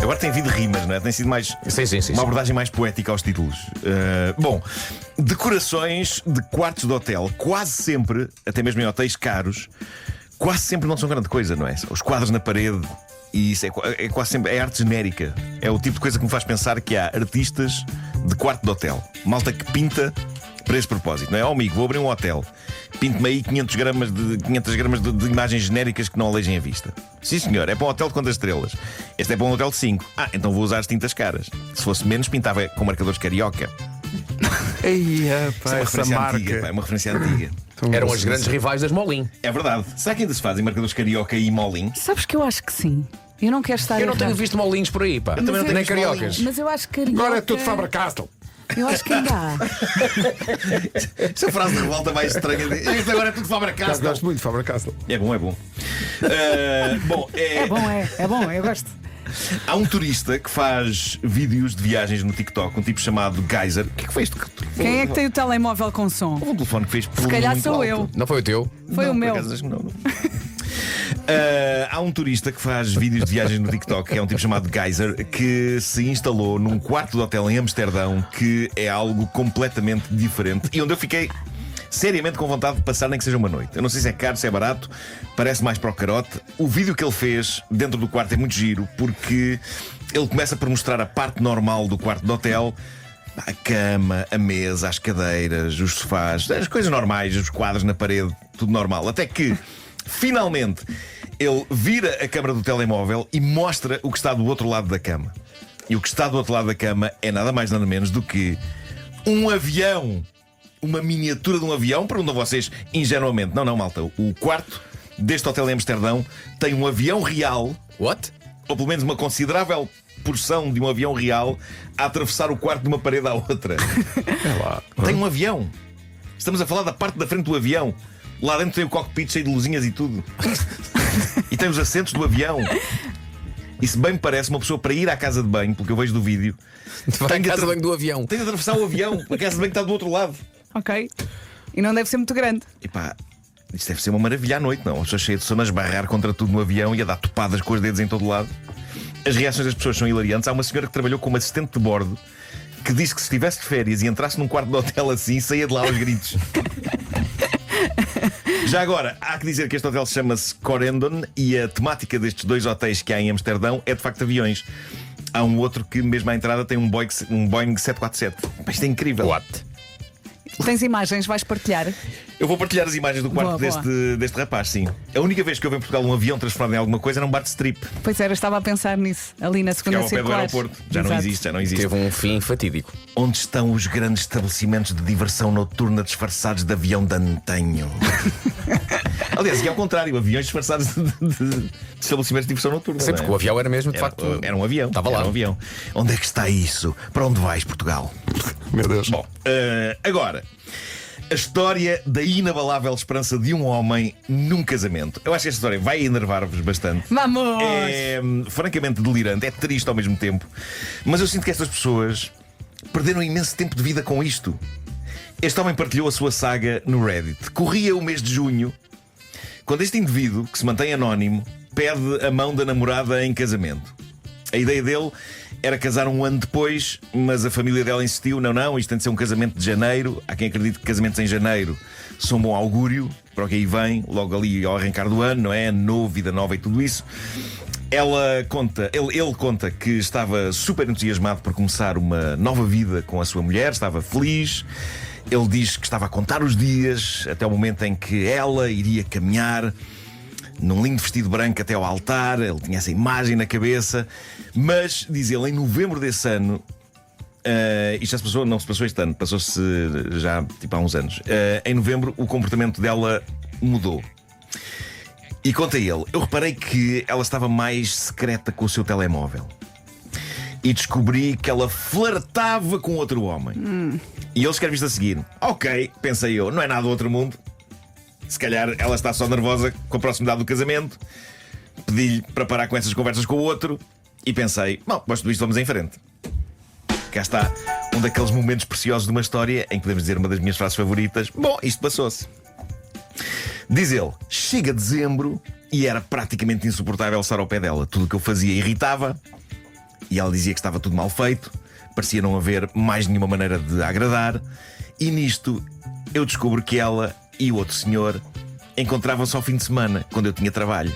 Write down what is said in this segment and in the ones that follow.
Agora tem havido rimas, não é? Tem sido mais Sim. uma abordagem mais poética aos títulos. Bom, decorações de quartos de hotel, quase sempre, até mesmo em hotéis caros, quase sempre não são grande coisa, não é? Os quadros na parede, e isso é quase sempre arte genérica. É o tipo de coisa que me faz pensar que há artistas de quarto de hotel, malta que pinta para esse propósito, não é? Amigo, vou abrir um hotel, pinto-me aí 500 gramas de imagens genéricas que não alejem a vista. Sim, senhor, é para um hotel de quantas estrelas? Este é para um hotel de 5. Então vou usar as tintas caras. Se fosse menos, pintava com marcadores carioca. Ei, Isso é uma referência antiga, pá, é uma referência antiga. Eram as grandes rivais das Molin. É verdade. Será que ainda se fazem marcadores carioca e Molin? Sabes que eu acho que sim. Eu não quero estar Eu não tenho errado. visto Molins por aí, pá. também não tenho Nem visto cariocas. Mas eu acho que carioca... Agora é tudo Faber-Castell. Eu acho que ainda há. Essa frase de revolta mais estranha. Isto agora é tudo Faber-Castell. Gosto muito de Faber-Castell. É bom, é bom. Bom, É bom, eu gosto. há um turista que faz vídeos de viagens no TikTok, um tipo chamado Geyser. O que é que foi isto? Quem é que tem o telemóvel com som? Houve um telefone que fez Se calhar muito sou alto. eu. Não foi o teu? Foi Não, o por meu. acaso acho que não. Há um turista que faz vídeos de viagens no TikTok, que é um tipo chamado Geyser, que se instalou num quarto de hotel em Amsterdão, que é algo completamente diferente e onde eu fiquei seriamente com vontade de passar nem que seja uma noite. Eu não sei se é caro, se é barato, parece mais para o carote. O vídeo que ele fez dentro do quarto é muito giro, porque ele começa por mostrar a parte normal do quarto de hotel. A cama, a mesa, as cadeiras, os sofás, as coisas normais, os quadros na parede, tudo normal. Até que, finalmente, ele vira a câmara do telemóvel e mostra o que está do outro lado da cama. E o que está do outro lado da cama é nada mais nada menos do que um avião. Uma miniatura de um avião. Perguntam vocês ingenuamente. Não, malta. O quarto deste hotel em Amsterdão tem um avião real. What? Ou pelo menos uma considerável porção de um avião real a atravessar o quarto de uma parede à outra. É lá. Tem um avião. Estamos a falar da parte da frente do avião. Lá dentro tem o cockpit cheio de luzinhas e tudo. E tem os assentos do avião. E se bem me parece, uma pessoa para ir à casa de banho, porque eu vejo do vídeo, Vai em casa de banho do avião. tem de atravessar o avião. A casa de banho está do outro lado. Ok. E não deve ser muito grande. E pá, isto deve ser uma maravilha à noite, não? As pessoas cheias de sono a esbarrar contra tudo no avião e a dar topadas com os dedos em todo lado. As reações das pessoas são hilariantes. Há uma senhora que trabalhou como assistente de bordo que disse que se estivesse de férias e entrasse num quarto de hotel assim, saía de lá aos gritos. Já agora, há que dizer que este hotel chama-se Corendon e a temática destes dois hotéis que há em Amsterdão é de facto aviões. Há um outro que mesmo à entrada tem um Boeing 747. Pá, isto é incrível. What? Tens imagens, vais partilhar? Eu vou partilhar as imagens do quarto Boa. deste rapaz, sim. A única vez que houve em Portugal um avião transformado em alguma coisa era um bar-strip. Pois era, estava a pensar nisso. Ali na Que é segunda ao pé do circular. aeroporto. Já não existe. Teve um fim fatídico. Onde estão os grandes estabelecimentos de diversão noturna disfarçados de avião de antanho? Aliás, e ao contrário, aviões disfarçados de estabelecimentos de diversão noturna. Sempre não é? que o avião era mesmo, de facto. Era um avião. Estava lá. Era um avião. Onde é que está isso? Para onde vais, Portugal? Meu Deus. Bom, agora, a história da inabalável esperança de um homem num casamento. Eu acho que esta história vai enervar-vos bastante. Vamos! É francamente delirante, é triste ao mesmo tempo. Mas eu sinto que estas pessoas perderam imenso tempo de vida com isto. Este homem partilhou a sua saga no Reddit. Corria o mês de junho, quando este indivíduo, que se mantém anónimo, pede a mão da namorada em casamento. A ideia dele era casar um ano depois, mas a família dela insistiu: não, isto tem de ser um casamento de janeiro. Há quem acredite que casamentos em janeiro são bom augúrio para o que aí vem, logo ali ao arrancar do ano, não é? Ano novo, vida nova e tudo isso. Ele conta que estava super entusiasmado por começar uma nova vida com a sua mulher, estava feliz. Ele diz que estava a contar os dias até o momento em que ela iria caminhar num lindo vestido branco até ao altar. Ele tinha essa imagem na cabeça. Mas, diz ele, em novembro desse ano, isto já se passou, não se passou este ano, passou-se já tipo há uns anos. Em novembro o comportamento dela mudou. E conta ele: eu reparei que ela estava mais secreta com o seu telemóvel e descobri que ela flertava com outro homem. E ele escreve isto a seguir: ok, pensei eu, não é nada do outro mundo. Se calhar ela está só nervosa com a proximidade do casamento. Pedi-lhe para parar com essas conversas com o outro e pensei: bom, mas tudo isto vamos em frente. Cá está um daqueles momentos preciosos de uma história em que podemos dizer uma das minhas frases favoritas: bom, isto passou-se. Diz ele, chega dezembro e era praticamente insuportável estar ao pé dela. Tudo o que eu fazia irritava e ela dizia que estava tudo mal feito, parecia não haver mais nenhuma maneira de a agradar. E nisto eu descubro que ela e o outro senhor encontravam-se ao fim de semana, quando eu tinha trabalho.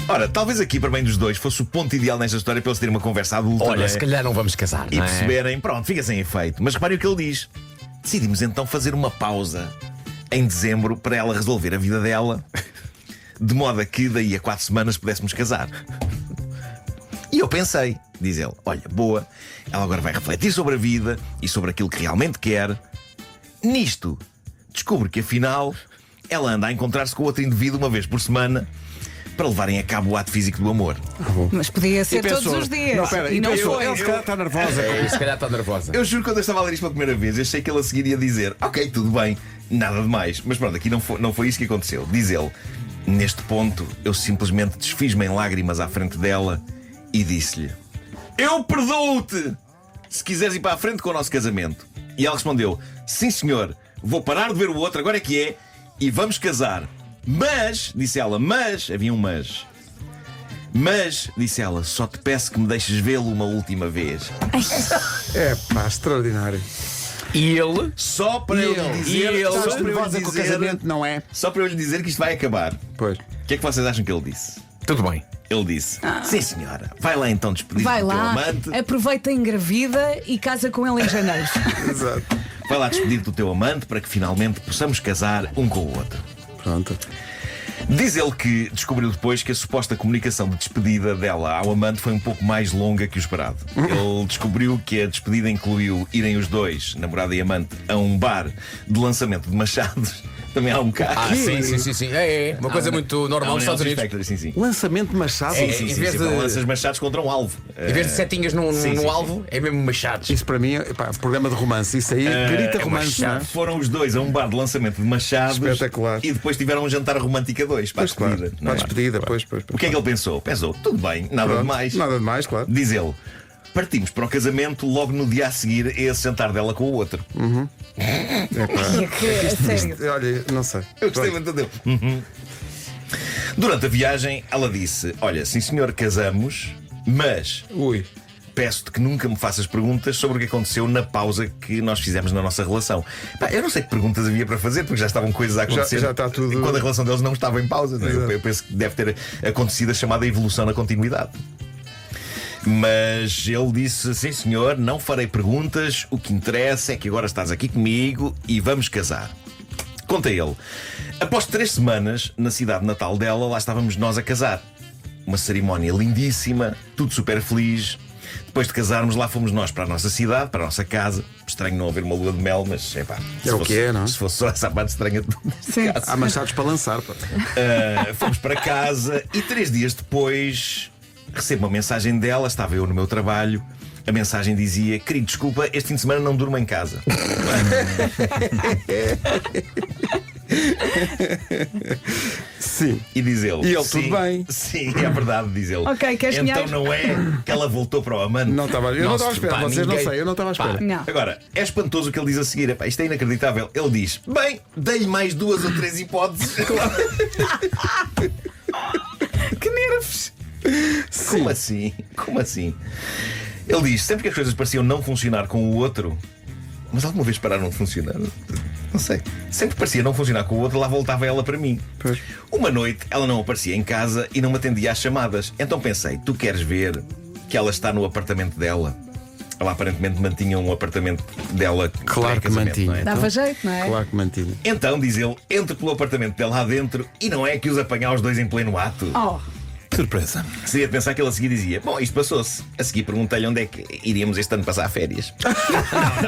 Ora, talvez aqui, para bem dos dois, fosse o ponto ideal nesta história para eles terem uma conversa adulta, não Olha, é? se calhar não vamos casar, E não é? perceberem, pronto, fica sem efeito. Mas repare o que ele diz. Decidimos então fazer uma pausa em dezembro para ela resolver a vida dela, de modo a que daí a 4 semanas pudéssemos casar. E eu pensei, diz ele, olha, boa, ela agora vai refletir sobre a vida e sobre aquilo que realmente quer. Nisto, descubro que afinal ela anda a encontrar-se com outro indivíduo uma vez por semana para levarem a cabo o ato físico do amor. Mas podia ser E pensou, todos os dias. Não, espera, e não pensou, foi. ele se calhar está nervosa. É, se calhar está nervosa. Eu juro que quando eu estava a ler isto pela primeira vez, eu achei que ele a seguir ia dizer: ok, tudo bem, nada de mais. Mas pronto, aqui não foi isso que aconteceu. Diz ele: neste ponto, eu simplesmente desfiz-me em lágrimas à frente dela e disse-lhe: eu perdoo-te se quiseres ir para a frente com o nosso casamento. E ela respondeu: sim, senhor, vou parar de ver o outro, agora é que é, e vamos casar. Mas, disse ela, havia um mas, disse ela, só te peço que me deixes vê-lo uma última vez. É pá, extraordinário. E ele? Só para eu lhe dizer, ele? só Estás para eu lhe nervosa com o dizer, casamento, não é? só para eu lhe dizer que isto vai acabar. Pois. O que é que vocês acham que ele disse? Tudo bem. Ele disse: sim, senhora, vai lá então despedir Vai do teu lá, amante. aproveita, engravida e casa com ele em janeiro. Exato. Vai lá despedir do teu amante para que finalmente possamos casar um com o outro. Pronto. Diz ele que descobriu depois que a suposta comunicação de despedida dela ao amante foi um pouco mais longa que o esperado. Ele descobriu que a despedida incluiu irem os dois, namorada e amante, a um bar de lançamento de machados. Também há um carro. Sim. É uma coisa muito normal nos Estados Unidos. Sim, sim. Lançamento de machado. É, Sim, em sim, vez sim, de- lanças machados contra um alvo. Em vez de setinhas no sim. alvo, é mesmo machados. Isso para mim é pá, programa de romance. Isso aí grita romance, não é? Foram os dois a um bar de lançamento de machados. Espetacular. E depois tiveram um jantar romântico a dois para a Pois claro. despedida. Para a despedida, pois. O que é que ele pensou? Pensou, tudo bem, nada Pronto. demais. Nada demais, claro. Diz ele: partimos para o casamento logo no dia a seguir a esse jantar dela com o outro. A sério. Olha, não sei. Eu gostei muito dele. Durante a viagem, ela disse: olha, sim senhor, casamos, mas Ui. peço-te que nunca me faças perguntas sobre o que aconteceu na pausa que nós fizemos na nossa relação. Pá, eu não sei que perguntas havia para fazer, porque já estavam coisas a acontecer. Já está tudo- Quando a relação deles não estava em pausa. Não é? Exato. Eu penso que deve ter acontecido a chamada evolução na continuidade. Mas ele disse: sim senhor, não farei perguntas. O que interessa é que agora estás aqui comigo e vamos casar. Conta ele: após 3 semanas, na cidade natal dela, lá estávamos nós a casar. Uma cerimónia lindíssima, tudo super feliz. Depois de casarmos, lá fomos nós para a nossa cidade, para a nossa casa. Estranho não haver uma lua de mel, mas epá, É o que é, não é? Se fosse só essa parte estranha de Sim. Há machados para lançar. Pá. fomos para casa e 3 dias depois recebo uma mensagem dela. Estava eu no meu trabalho. A mensagem dizia: querido, desculpa, este fim de semana não durmo em casa. Sim. E diz ele: E ele, sim, tudo bem. Sim, é verdade, diz ele. Ok, queres então dinheiro? não é que ela voltou para o amante. Eu não estava à espera. pá, Vocês ninguém- não sei, eu não estava à espera. Não. Agora, é espantoso o que ele diz a seguir. Epá, isto é inacreditável. Ele diz: bem, dei-lhe mais 2 ou 3 hipóteses. Que nervos! Como assim? Como assim? Ele diz: sempre que as coisas pareciam não funcionar com o outro, mas alguma vez pararam de funcionar? Não sei. Sempre que parecia não funcionar com o outro, lá voltava ela para mim. Pois. Uma noite ela não aparecia em casa e não me atendia às chamadas. Então pensei: tu queres ver que ela está no apartamento dela? Ela aparentemente mantinha um apartamento dela. Claro que pré-casamento, mantinha. não é? Dava jeito, não é? Claro que mantinha. Então, diz ele, entra pelo apartamento dela lá dentro e não é que os apanhar os dois em pleno ato. Oh, Surpresa. Seria de pensar que ele a seguir dizia: bom, isto passou-se. A seguir perguntei-lhe onde é que iríamos este ano passar férias.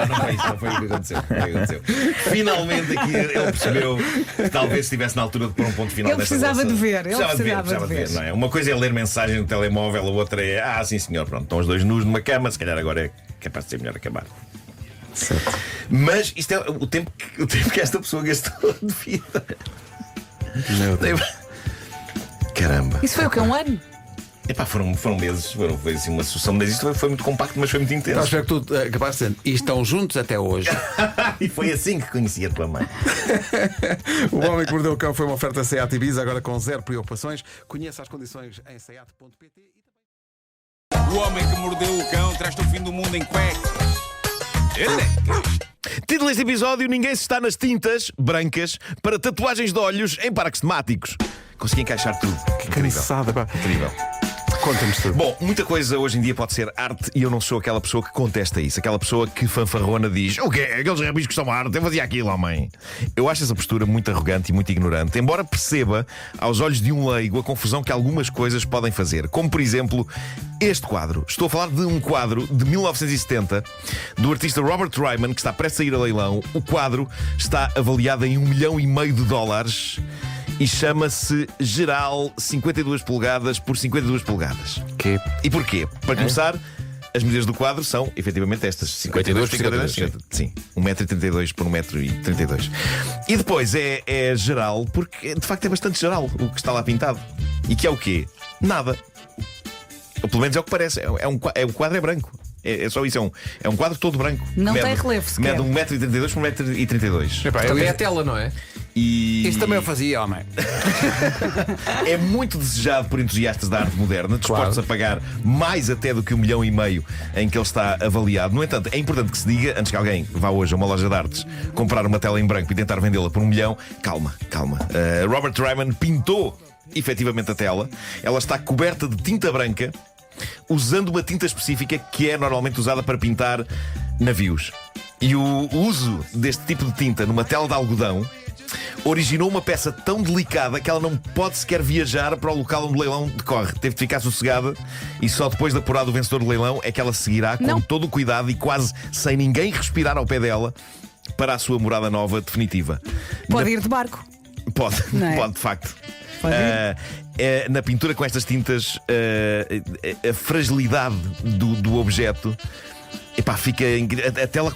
Não foi isso, não foi o que aconteceu. Não foi o que aconteceu. Finalmente aqui ele percebeu que talvez estivesse na altura de pôr um ponto final Ele nesta precisava relação. de ver, ele Precisava precisava de ver. não é? Uma coisa é ler mensagens no telemóvel, a outra é: ah, sim senhor, pronto, estão os dois nus numa cama, se calhar agora é capaz de ser melhor acabar. Certo. Mas isto é o tempo que esta pessoa gastou de vida. Meu Deus. Caramba. isso foi o quê? Um ano? Epá, foram meses, foi assim uma sucessão de meses. Isto foi muito compacto, mas foi muito intenso. Espero que tu acabaste dizendo, e estão juntos até hoje. E foi assim que conheci a tua mãe. O Homem que Mordeu o Cão foi uma oferta SEAT Ibiza, agora com zero preocupações. Conheça as condições em seat.pt. O Homem que Mordeu o Cão traz-te o fim do mundo em cuecas. Título deste episódio: ninguém se está nas tintas brancas para tatuagens de olhos em parques temáticos. Consegui encaixar tudo. Que caniçada, pá. Incrível. Conta-nos tudo. Bom, muita coisa hoje em dia pode ser arte e eu não sou aquela pessoa que contesta isso. Aquela pessoa que fanfarrona diz: o quê? Aqueles rabiscos são arte, eu fazia aquilo, homem. Eu acho essa postura muito arrogante e muito ignorante, embora perceba, aos olhos de um leigo, a confusão que algumas coisas podem fazer. Como, por exemplo, este quadro. Estou a falar de um quadro de 1970 do artista Robert Ryman, que está prestes a ir a leilão. O quadro está avaliado em $1,5 milhão e chama-se Geral 52 polegadas por 52 polegadas. Que? E porquê? Para começar, as medidas do quadro são efetivamente estas: 52 por 52. Sim, 1,32 m por 1,32 m. E depois é geral, porque de facto é bastante geral o que está lá pintado. E que é o quê? Nada. Ou pelo menos é o que parece. O quadro é branco. É só isso, é um quadro todo branco. Não tem relevo sequer. Mede 1,32 m por 1,32 m. Também é a tela, não é? Isso também eu fazia, homem. É muito desejado por entusiastas da arte moderna, dispostos a pagar mais até do que $1,5 milhão em que ele está avaliado. No entanto, é importante que se diga, antes que alguém vá hoje a uma loja de artes comprar uma tela em branco e tentar vendê-la por $1 milhão, calma. Robert Ryman pintou efetivamente a tela. Ela está coberta de tinta branca, usando uma tinta específica que é normalmente usada para pintar navios. E o uso deste tipo de tinta numa tela de algodão originou uma peça tão delicada que ela não pode sequer viajar para o local onde o leilão decorre. Teve de ficar sossegada e só depois de apurar o vencedor do leilão é que ela seguirá com todo o cuidado e quase sem ninguém respirar ao pé dela para a sua morada nova definitiva. Pode ir de barco. Pode, Não é? pode de facto. Pode ir. Na pintura com estas tintas, a fragilidade do objeto, epá, fica. A tela.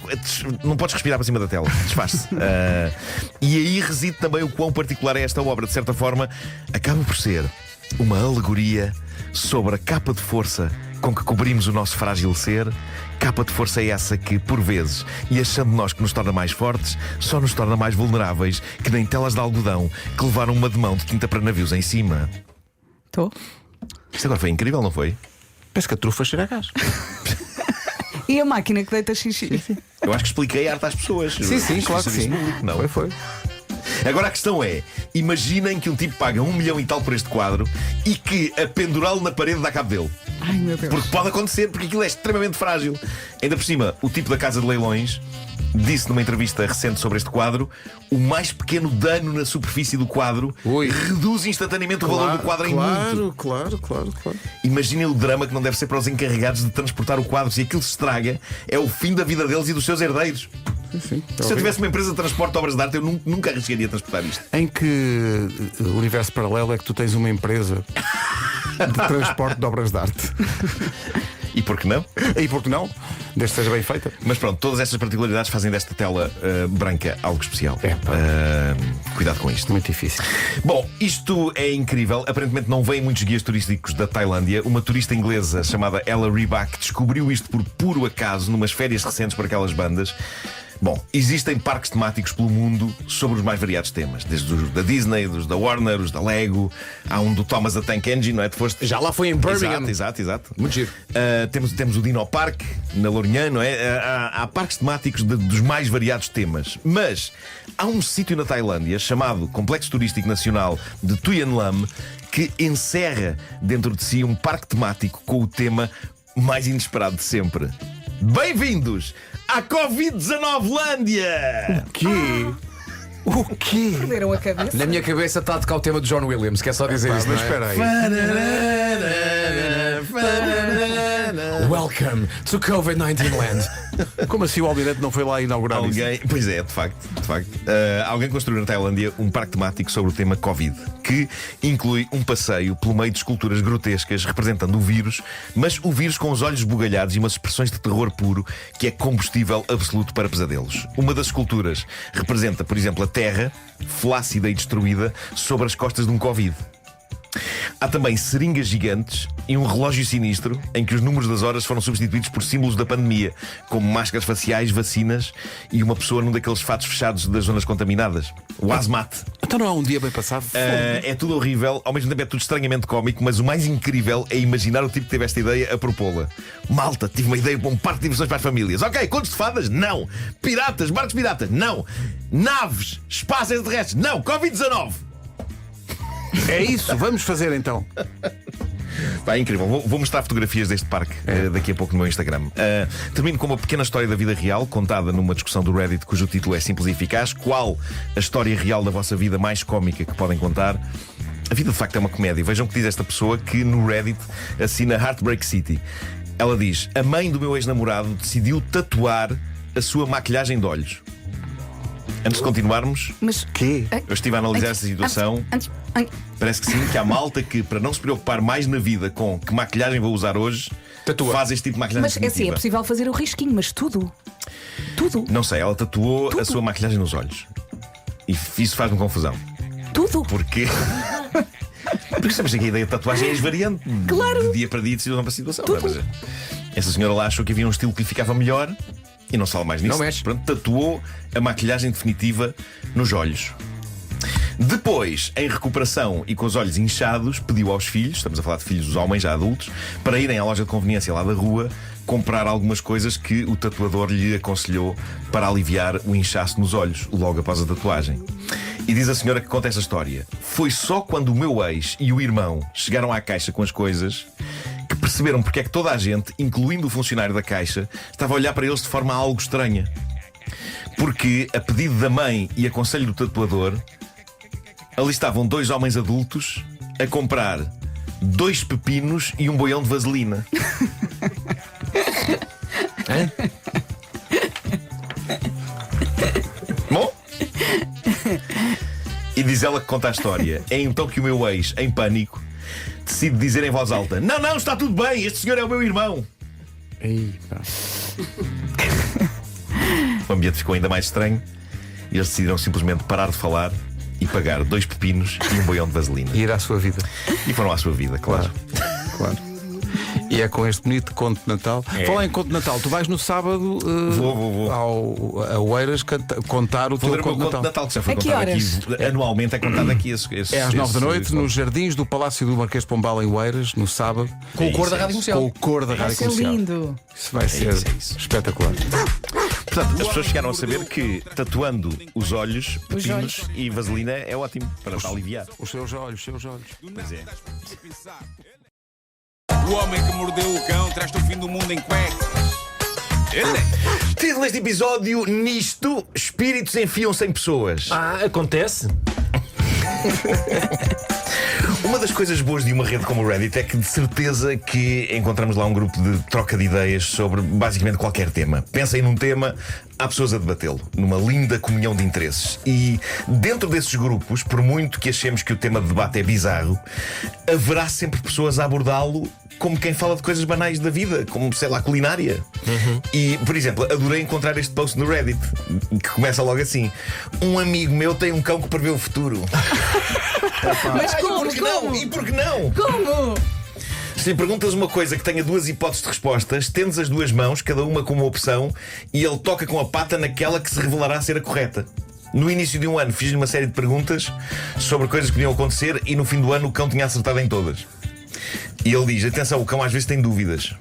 Não podes respirar para cima da tela, desfaz-se. E aí reside também o quão particular é esta obra. De certa forma, acaba por ser uma alegoria sobre a capa de força com que cobrimos o nosso frágil ser. Capa de força é essa que, por vezes, e achando nós que nos torna mais fortes, só nos torna mais vulneráveis, que nem telas de algodão que levaram uma demão de tinta para navios em cima. Estou. Isto agora foi incrível, não foi? Penso que a trufa cheira a gás. E a máquina que deita xixi. Eu acho que expliquei a arte às pessoas. Sim, claro que sim. Não. Foi. Agora a questão é: imaginem que um tipo paga $1 milhão e tal por este quadro e que a pendurá-lo na parede dá cabo dele. Ai, meu Deus. Porque pode acontecer, porque aquilo é extremamente frágil. Ainda por cima, o tipo da casa de leilões disse numa entrevista recente sobre este quadro: o mais pequeno dano na superfície do quadro reduz instantaneamente o valor do quadro em muito. Claro. Imaginem o drama que não deve ser para os encarregados de transportar o quadro. Se aquilo se estraga, é o fim da vida deles e dos seus herdeiros. Sim, se eu tivesse uma empresa de transporte de obras de arte, eu nunca arriscaria transportar isto. Em que universo paralelo é que tu tens uma empresa de transporte de obras de arte? E por que não? E por que não? Desde que seja bem feita. Mas pronto, todas estas particularidades fazem desta tela branca algo especial. Cuidado com isto. Muito difícil. Bom, isto é incrível. Aparentemente não vêm muitos guias turísticos da Tailândia. Uma turista inglesa chamada Ella Reback descobriu isto por puro acaso numas férias recentes por aquelas bandas. Bom, existem parques temáticos pelo mundo sobre os mais variados temas. Desde os da Disney, dos da Warner, os da Lego. Há um do Thomas the Tank Engine, não é? Já lá foi em Birmingham. Exato. Muito giro. Temos o Dino Park na Lourinhã, não é? Há parques temáticos dos mais variados temas. Mas há um sítio na Tailândia chamado Complexo Turístico Nacional de Tuyen Lam que encerra dentro de si um parque temático com o tema mais inesperado de sempre. Bem-vindos à Covid-19lândia! O quê? Perderam a cabeça. Na minha cabeça está a tocar o tema de John Williams, que é só dizer isso. Mas Não é? espera aí. Welcome to COVID-19 Land. Como assim o Almirante não foi lá inaugurar isso? Pois é, de facto. Alguém construiu na Tailândia um parque temático sobre o tema Covid, que inclui um passeio pelo meio de esculturas grotescas representando o vírus, mas o vírus com os olhos esbugalhados e umas expressões de terror puro que é combustível absoluto para pesadelos. Uma das esculturas representa, por exemplo, a Terra, flácida e destruída, sobre as costas de um Covid. Há também seringas gigantes e um relógio sinistro em que os números das horas foram substituídos por símbolos da pandemia, como máscaras faciais, vacinas e uma pessoa num daqueles fatos fechados das zonas contaminadas. O hazmat. Então não há um dia bem passado? É tudo horrível, ao mesmo tempo é tudo estranhamente cómico, mas o mais incrível é imaginar o tipo que teve esta ideia a propô-la. Malta, tive uma ideia para um parque de diversões para as famílias. Ok, contos de fadas? Não. Piratas, barcos piratas? Não. Naves, espaço extraterrestres? Não. Covid-19. É isso, vamos fazer então. Pá, é incrível. Vou mostrar fotografias deste parque daqui a pouco no meu Instagram. Termino com uma pequena história da vida real, contada numa discussão do Reddit cujo título é simples e eficaz. Qual a história real da vossa vida mais cómica que podem contar? A vida de facto é uma comédia. Vejam o que diz esta pessoa que no Reddit assina Heartbreak City. Ela diz: a mãe do meu ex-namorado decidiu tatuar a sua maquilhagem de olhos. Antes de continuarmos, Mas. Quê? eu estive a analisar esta situação. Parece que sim, que há malta que, para não se preocupar mais na vida com que maquilhagem vou usar hoje, Tatua. faz este tipo de maquilhagem Mas é assim, é definitiva. possível fazer o risquinho, mas tudo. Tudo. Não sei, ela tatuou a sua maquilhagem nos olhos. E isso faz-me confusão. Tudo. Porque. Porque sabes que a ideia de tatuagem é esvariante. Claro. De dia para dia, de situação para situação. Não é? Mas essa senhora lá achou que havia um estilo que lhe ficava melhor e não se fala mais nisso. Não mexe. Pronto, tatuou a maquilhagem definitiva nos olhos. Depois, em recuperação e com os olhos inchados, pediu aos filhos, estamos a falar de filhos dos homens já adultos, para irem à loja de conveniência lá da rua comprar algumas coisas que o tatuador lhe aconselhou para aliviar o inchaço nos olhos, logo após a tatuagem. E diz a senhora que conta esta história: foi só quando o meu ex e o irmão chegaram à caixa com as coisas que perceberam porque é que toda a gente, incluindo o funcionário da caixa, estava a olhar para eles de forma algo estranha. Porque, a pedido da mãe e a conselho do tatuador, ali estavam dois homens adultos a comprar 2 pepinos e um boião de vaselina. Bom? E diz ela que conta a história. É então que o meu ex, em pânico, decide dizer em voz alta: não, não, está tudo bem, este senhor é o meu irmão. Ei, pá. O ambiente ficou ainda mais estranho e eles decidiram simplesmente parar de falar e pagar 2 pepinos e um boião de vaselina. E ir à sua vida. E foram à sua vida, claro. Claro. E é com este bonito conto de Natal. É. Falar em conto de Natal, tu vais no sábado Vou. a Oeiras contar o Vou teu ler o conto meu de conto de Natal. Natal que já foi A que contado horas? aqui. Anualmente é contado aqui esse, É às 9 da noite, esse nos jardins do Palácio do Marquês de Pombal em Oeiras, no sábado, Com o cor da isso, Rádio com Comercial. o cor da Vai Rádio ser Comercial. lindo. Isso vai ser isso, é isso. espetacular. Portanto, as pessoas chegaram a saber que tatuando os olhos, pepinos olhos. e vaselina é ótimo para aliviar. Os seus olhos, os seus olhos. Pois é. O homem que mordeu o cão traz-te o fim do mundo em cuecas. Título deste episódio: nisto, espíritos enfiam-se em pessoas. Acontece? Uma das coisas boas de uma rede como o Reddit é que de certeza que encontramos lá um grupo de troca de ideias sobre basicamente qualquer tema. Pensem num tema, há pessoas a debatê-lo, numa linda comunhão de interesses. E dentro desses grupos, por muito que achemos que o tema de debate é bizarro, haverá sempre pessoas a abordá-lo como quem fala de coisas banais da vida, como, sei lá, culinária. E, por exemplo, adorei encontrar este post no Reddit, que começa logo assim: um amigo meu tem um cão que prevê o futuro. Mas E como? por que não? E por que não? Como? Se lhe perguntas uma coisa que tenha 2 hipóteses de resposta, estendes as 2 mãos, cada uma com uma opção, e ele toca com a pata naquela que se revelará ser a correta. No início de um ano fiz-lhe uma série de perguntas sobre coisas que podiam acontecer e no fim do ano o cão tinha acertado em todas. E ele diz: atenção, o cão às vezes tem dúvidas.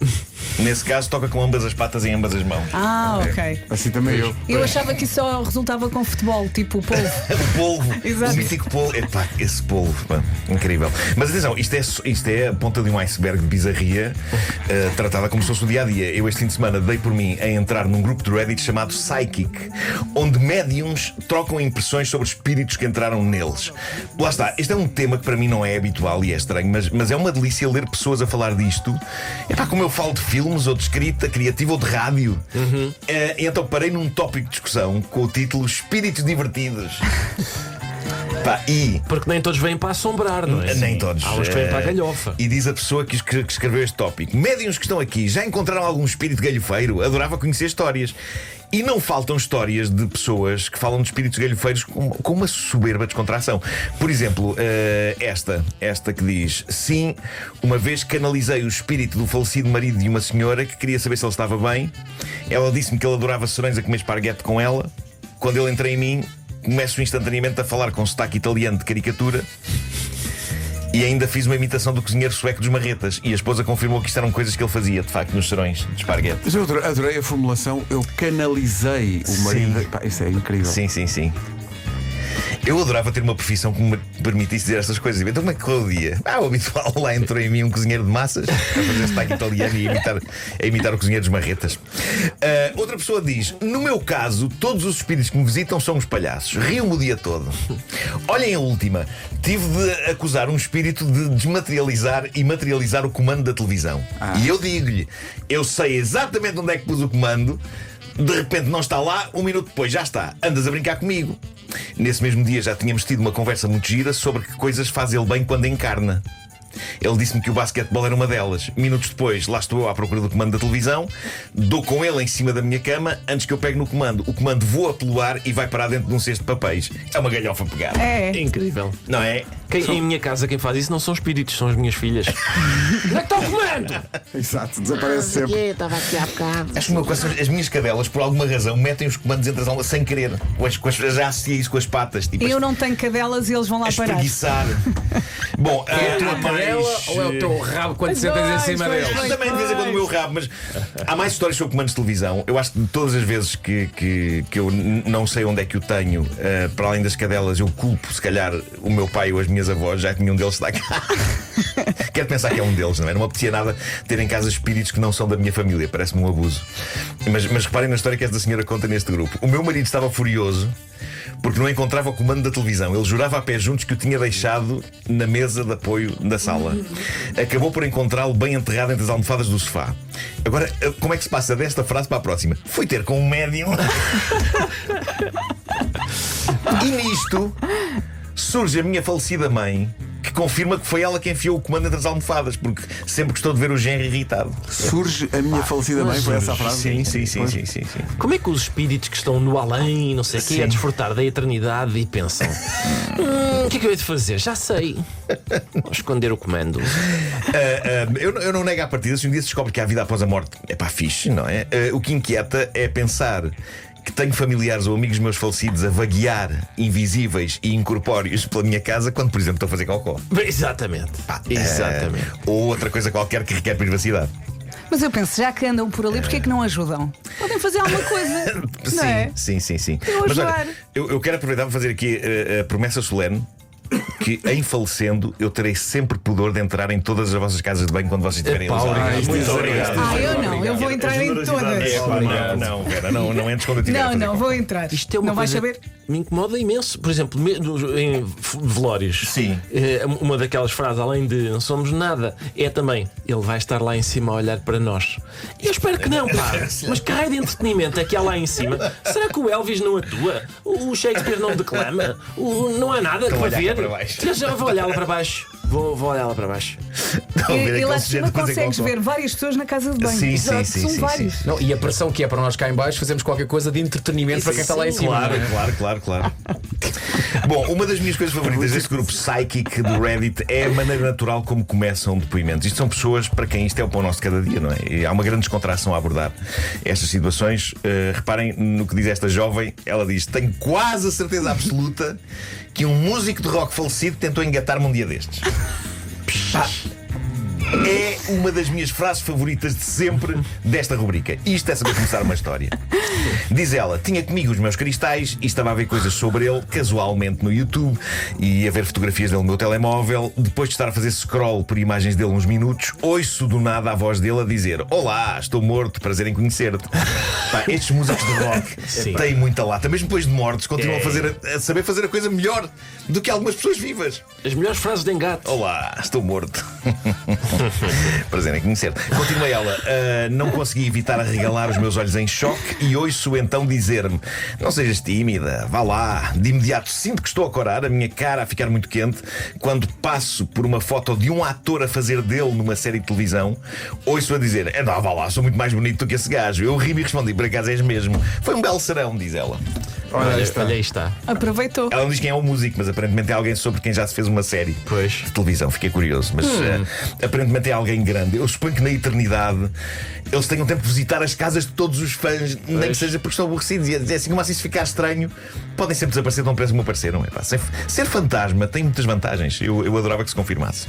Nesse caso, toca com ambas as patas em ambas as mãos. Ok. Assim também eu. Eu achava que isso só resultava com futebol, tipo o polvo. O polvo, Exato. o mítico polvo. Epá, esse polvo, pá, incrível. Mas atenção, isto é a ponta de um iceberg de bizarria, tratada como se fosse o dia a dia. Eu, este fim de semana, dei por mim a entrar num grupo de Reddit chamado Psychic, onde médiums trocam impressões sobre espíritos que entraram neles. Lá está, este é um tema que para mim não é habitual e é estranho, mas é uma delícia ler pessoas a falar disto. Epá, como eu falo de filmes, ou de escrita criativa, ou de rádio. Então parei num tópico de discussão com o título Espíritos Divertidos. Porque nem todos vêm para assombrar, não é? Nem todos. Há uns que vêm para a galhofa. E diz a pessoa que escreveu este tópico: médiuns que estão aqui, já encontraram algum espírito galhofeiro? Adorava conhecer histórias. E não faltam histórias de pessoas que falam de espíritos galhofeiros com uma soberba descontração. Por exemplo, esta que diz: sim, uma vez canalizei o espírito do falecido marido de uma senhora que queria saber se ele estava bem. Ela disse-me que ele adorava serões a comer esparguete com ela. Quando ele entra em mim, começo instantaneamente a falar com sotaque italiano de caricatura. E ainda fiz uma imitação do cozinheiro sueco dos marretas. E a esposa confirmou que isto eram coisas que ele fazia, de facto, nos serões de esparguete. Mas eu adorei a formulação. Eu canalizei o marido. Pá, isso é incrível. Sim. Eu adorava ter uma profissão que me permitisse dizer estas coisas. Então como é que correu o dia? O habitual, lá entrou em mim um cozinheiro de massas a fazer sotaque italiano e a imitar o cozinheiro dos marretas. Outra pessoa diz: no meu caso, todos os espíritos que me visitam são uns palhaços. Rio-me o dia todo. Olhem a última. Tive de acusar um espírito de desmaterializar e materializar o comando da televisão. E eu digo-lhe: eu sei exatamente onde é que pus o comando. De repente não está lá, um minuto depois já está. Andas a brincar comigo. Nesse mesmo dia já tínhamos tido uma conversa muito gira sobre que coisas faz ele bem quando encarna. Ele disse-me que o basquetebol era uma delas. Minutos depois, lá estou eu à procura do comando da televisão. Dou com ele em cima da minha cama. Antes que eu pegue no comando, o comando voa pelo ar e vai parar dentro de um cesto de papéis. É uma galhofa pegada. É. Incrível. Não é? Em minha casa quem faz isso não são espíritos, são as minhas filhas. Onde é que está o comando? Exato, desaparece sempre. Estava aqui há bocado. Acho que uma coisa, as minhas cadelas, por alguma razão, metem os comandos entre as aulas sem querer. Já associei isso com as patas. Tipo, Eu não tenho cadelas e eles vão lá a parar. espreguiçar. Bom, É a tua cadela ou é o teu rabo quando sentas em cima deles? também de vez em quando o meu rabo, mas há mais histórias sobre comandos de televisão. Eu acho que todas as vezes que eu não sei onde é que o tenho, para além das cadelas, eu culpo, se calhar, o meu pai ou as minhas avós, já que nenhum deles está cá. Quero pensar que é um deles, não é? Não me apetecia nada ter em casa espíritos que não são da minha família, parece-me um abuso. Mas reparem na história que esta senhora conta neste grupo. O meu marido estava furioso porque não encontrava o comando da televisão. Ele jurava a pé juntos que o tinha deixado na mesa de apoio da sala. Acabou por encontrá-lo bem enterrado entre as almofadas do sofá. Agora, como é que se passa desta frase para a próxima? Fui ter com um médium. E nisto surge a minha falecida mãe, que confirma que foi ela quem enfiou o comando entre as almofadas, porque sempre gostou de ver o genro irritado. Surge a minha falecida mãe, foi essa a frase? Sim. Como é que os espíritos que estão no além, não sei o quê, a desfrutar da eternidade e pensam: o que é que eu hei de fazer? Já sei. Vou esconder o comando. Eu não nego à partida. Se um dia se descobre que há vida após a morte, é pá, fixe, não é? O que inquieta é pensar que tenho familiares ou amigos meus falecidos a vaguear invisíveis e incorpóreos pela minha casa quando, por exemplo, estou a fazer cocó. Exatamente. Exatamente. Ou outra coisa qualquer que requer privacidade. Mas eu penso, já que andam por ali, porquê é que não ajudam? Podem fazer alguma coisa. Não é? Sim. Eu Mas olha, ajudar. eu quero aproveitar para fazer aqui a promessa solene que, em falecendo, eu terei sempre pudor de entrar em todas as vossas casas de banho quando vocês estiverem a usar. Muito obrigado. Eu não, eu vou entrar em todas. Não, Vera, não entres quando eu estiver a fazer Não, cocó. vou entrar. Isto é uma não vais coisa saber? que me incomoda imenso. Por exemplo, em velórios. Sim. Uma daquelas frases, além de não somos nada, é também: ele vai estar lá em cima a olhar para nós. E eu espero que não, pá. Mas que raio de entretenimento é que há lá em cima? Será que o Elvis não atua? O Shakespeare não declama? Não há nada Estão a para olhar ver? para baixo. Eu já vou olhar lá para baixo. Vou olhar lá para baixo. Estão a ver E aquele lá de sujeito cima a fazer consegues cocó. ver várias pessoas na casa de banho. Sim, Exato, sim, são sim, vários. Não, e a pressão que é para nós cá em baixo, fazemos qualquer coisa de entretenimento para quem está lá em cima. Claro, não é? claro. Bom, uma das minhas coisas favoritas deste grupo Psychic do Reddit é a maneira natural como começam depoimentos. Isto são pessoas para quem isto é o pão nosso de cada dia, não é? E há uma grande descontração a abordar estas situações. Reparem no que diz esta jovem. Ela diz: tenho quase a certeza absoluta que um músico de rock falecido tentou engatar-me um dia destes. Pá, é uma das minhas frases favoritas de sempre desta rubrica. Isto é saber começar uma história. Diz ela: tinha comigo os meus cristais e estava a ver coisas sobre ele casualmente no YouTube e a ver fotografias dele no meu telemóvel. Depois de estar a fazer scroll por imagens dele uns minutos, ouço do nada a voz dele a dizer: olá, estou morto, prazer em conhecer-te. Pá, estes músicos de rock têm muita lata. Mesmo depois de mortos, continuam a saber fazer a coisa melhor do que algumas pessoas vivas. As melhores frases de engate. Olá, estou morto. Prazer em conhecer. Continua ela. Não consegui evitar arregalar os meus olhos em choque e ouço então dizer-me: não sejas tímida, vá lá. De imediato sinto que estou a corar, a minha cara a ficar muito quente. Quando passo por uma foto de um ator a fazer dele numa série de televisão, ouço a dizer: não, vá lá, sou muito mais bonito do que esse gajo. Eu ri e respondi: por acaso és mesmo. Foi um belo serão, diz ela. Olha, Olha aí está. Aproveitou. Ela não diz quem é o músico, mas aparentemente é alguém sobre quem já se fez uma série Pois. de televisão. Fiquei curioso, mas aparentemente é alguém grande. Eu suponho que na eternidade eles tenham tempo de visitar as casas de todos os fãs, nem que seja porque estão aborrecidos. E é assim, como assim, se ficar estranho, podem sempre desaparecer tão depressa como apareceram. Ser fantasma tem muitas vantagens. Eu adorava que se confirmasse.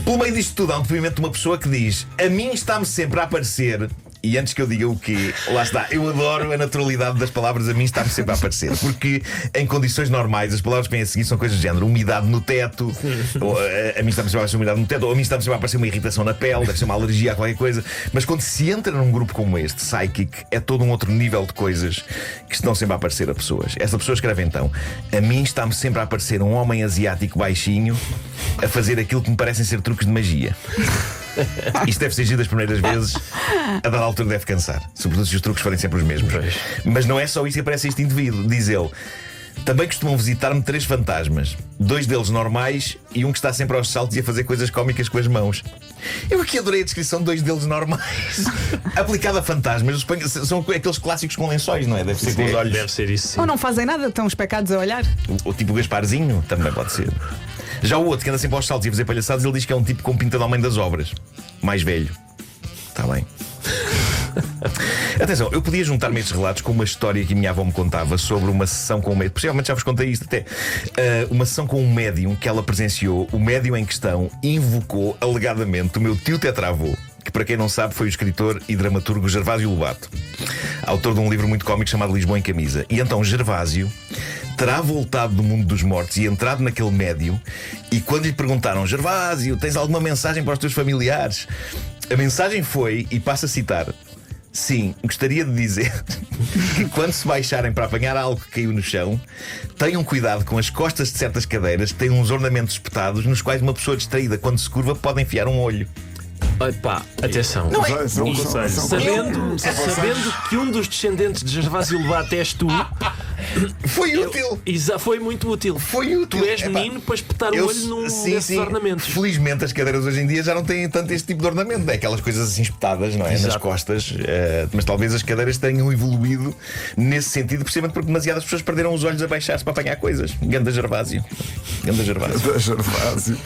Pelo meio disto tudo, há um depoimento de uma pessoa que diz: a mim está-me sempre a aparecer. E antes que eu diga o quê, lá está, eu adoro a naturalidade das palavras, a mim está-me sempre a aparecer. Porque em condições normais, as palavras que vêm a seguir são coisas do género: umidade no teto, ou, a mim está-me sempre a aparecer umidade no teto, ou a mim está-me sempre a aparecer uma irritação na pele, deve ser uma alergia a qualquer coisa. Mas quando se entra num grupo como este, Psychic, é todo um outro nível de coisas que estão sempre a aparecer a pessoas. Essa pessoa escreve então: a mim está-me sempre a aparecer um homem asiático baixinho a fazer aquilo que me parecem ser truques de magia. Isto deve ser giro das primeiras vezes, a dada altura deve cansar, sobretudo se os truques forem sempre os mesmos. Mas não é só isso que aparece este indivíduo. Diz ele: também costumam visitar-me 3 fantasmas, 2 deles normais e um que está sempre aos saltos e a fazer coisas cómicas com as mãos. Eu aqui adorei a descrição de 2 deles normais aplicada a fantasmas. São aqueles clássicos com lençóis, não é? Deve ser com os olhos. Deve ser isso, sim. Ou não fazem nada, estão os pecados a olhar. O tipo Gasparzinho também pode ser. Já o outro que anda sempre aos saltos e a fazer palhaçadas, ele diz que é um tipo com pinta de homem das obras, mais velho. Está bem. Atenção, eu podia juntar-me a estes relatos com uma história que a minha avó me contava sobre uma sessão com um médium. Possivelmente já vos contei isto até. Uma sessão com um médium que ela presenciou. O médium em questão invocou alegadamente o meu tio tetravô, que, para quem não sabe, foi o escritor e dramaturgo Gervásio Lobato, autor de um livro muito cómico chamado Lisboa em Camisa. E então Gervásio terá voltado do mundo dos mortos e entrado naquele médium. E quando lhe perguntaram: Gervásio, tens alguma mensagem para os teus familiares? A mensagem foi, e passo a citar: sim, gostaria de dizer que quando se baixarem para apanhar algo que caiu no chão, tenham cuidado com as costas de certas cadeiras que têm uns ornamentos espetados nos quais uma pessoa distraída, quando se curva, pode enfiar um olho. Epá, atenção. Sabendo que um dos descendentes de Gervásio Lobato és tu, foi útil! Foi muito útil. Foi útil. Tu és menino para espetar o olho nesses ornamentos. Felizmente as cadeiras hoje em dia já não têm tanto este tipo de ornamento. É aquelas coisas assim espetadas, não é? Exato. Nas costas. Mas talvez as cadeiras tenham evoluído nesse sentido, precisamente porque demasiadas pessoas perderam os olhos a baixar-se para apanhar coisas. Ganda Gervásio. Ganda Gervásio.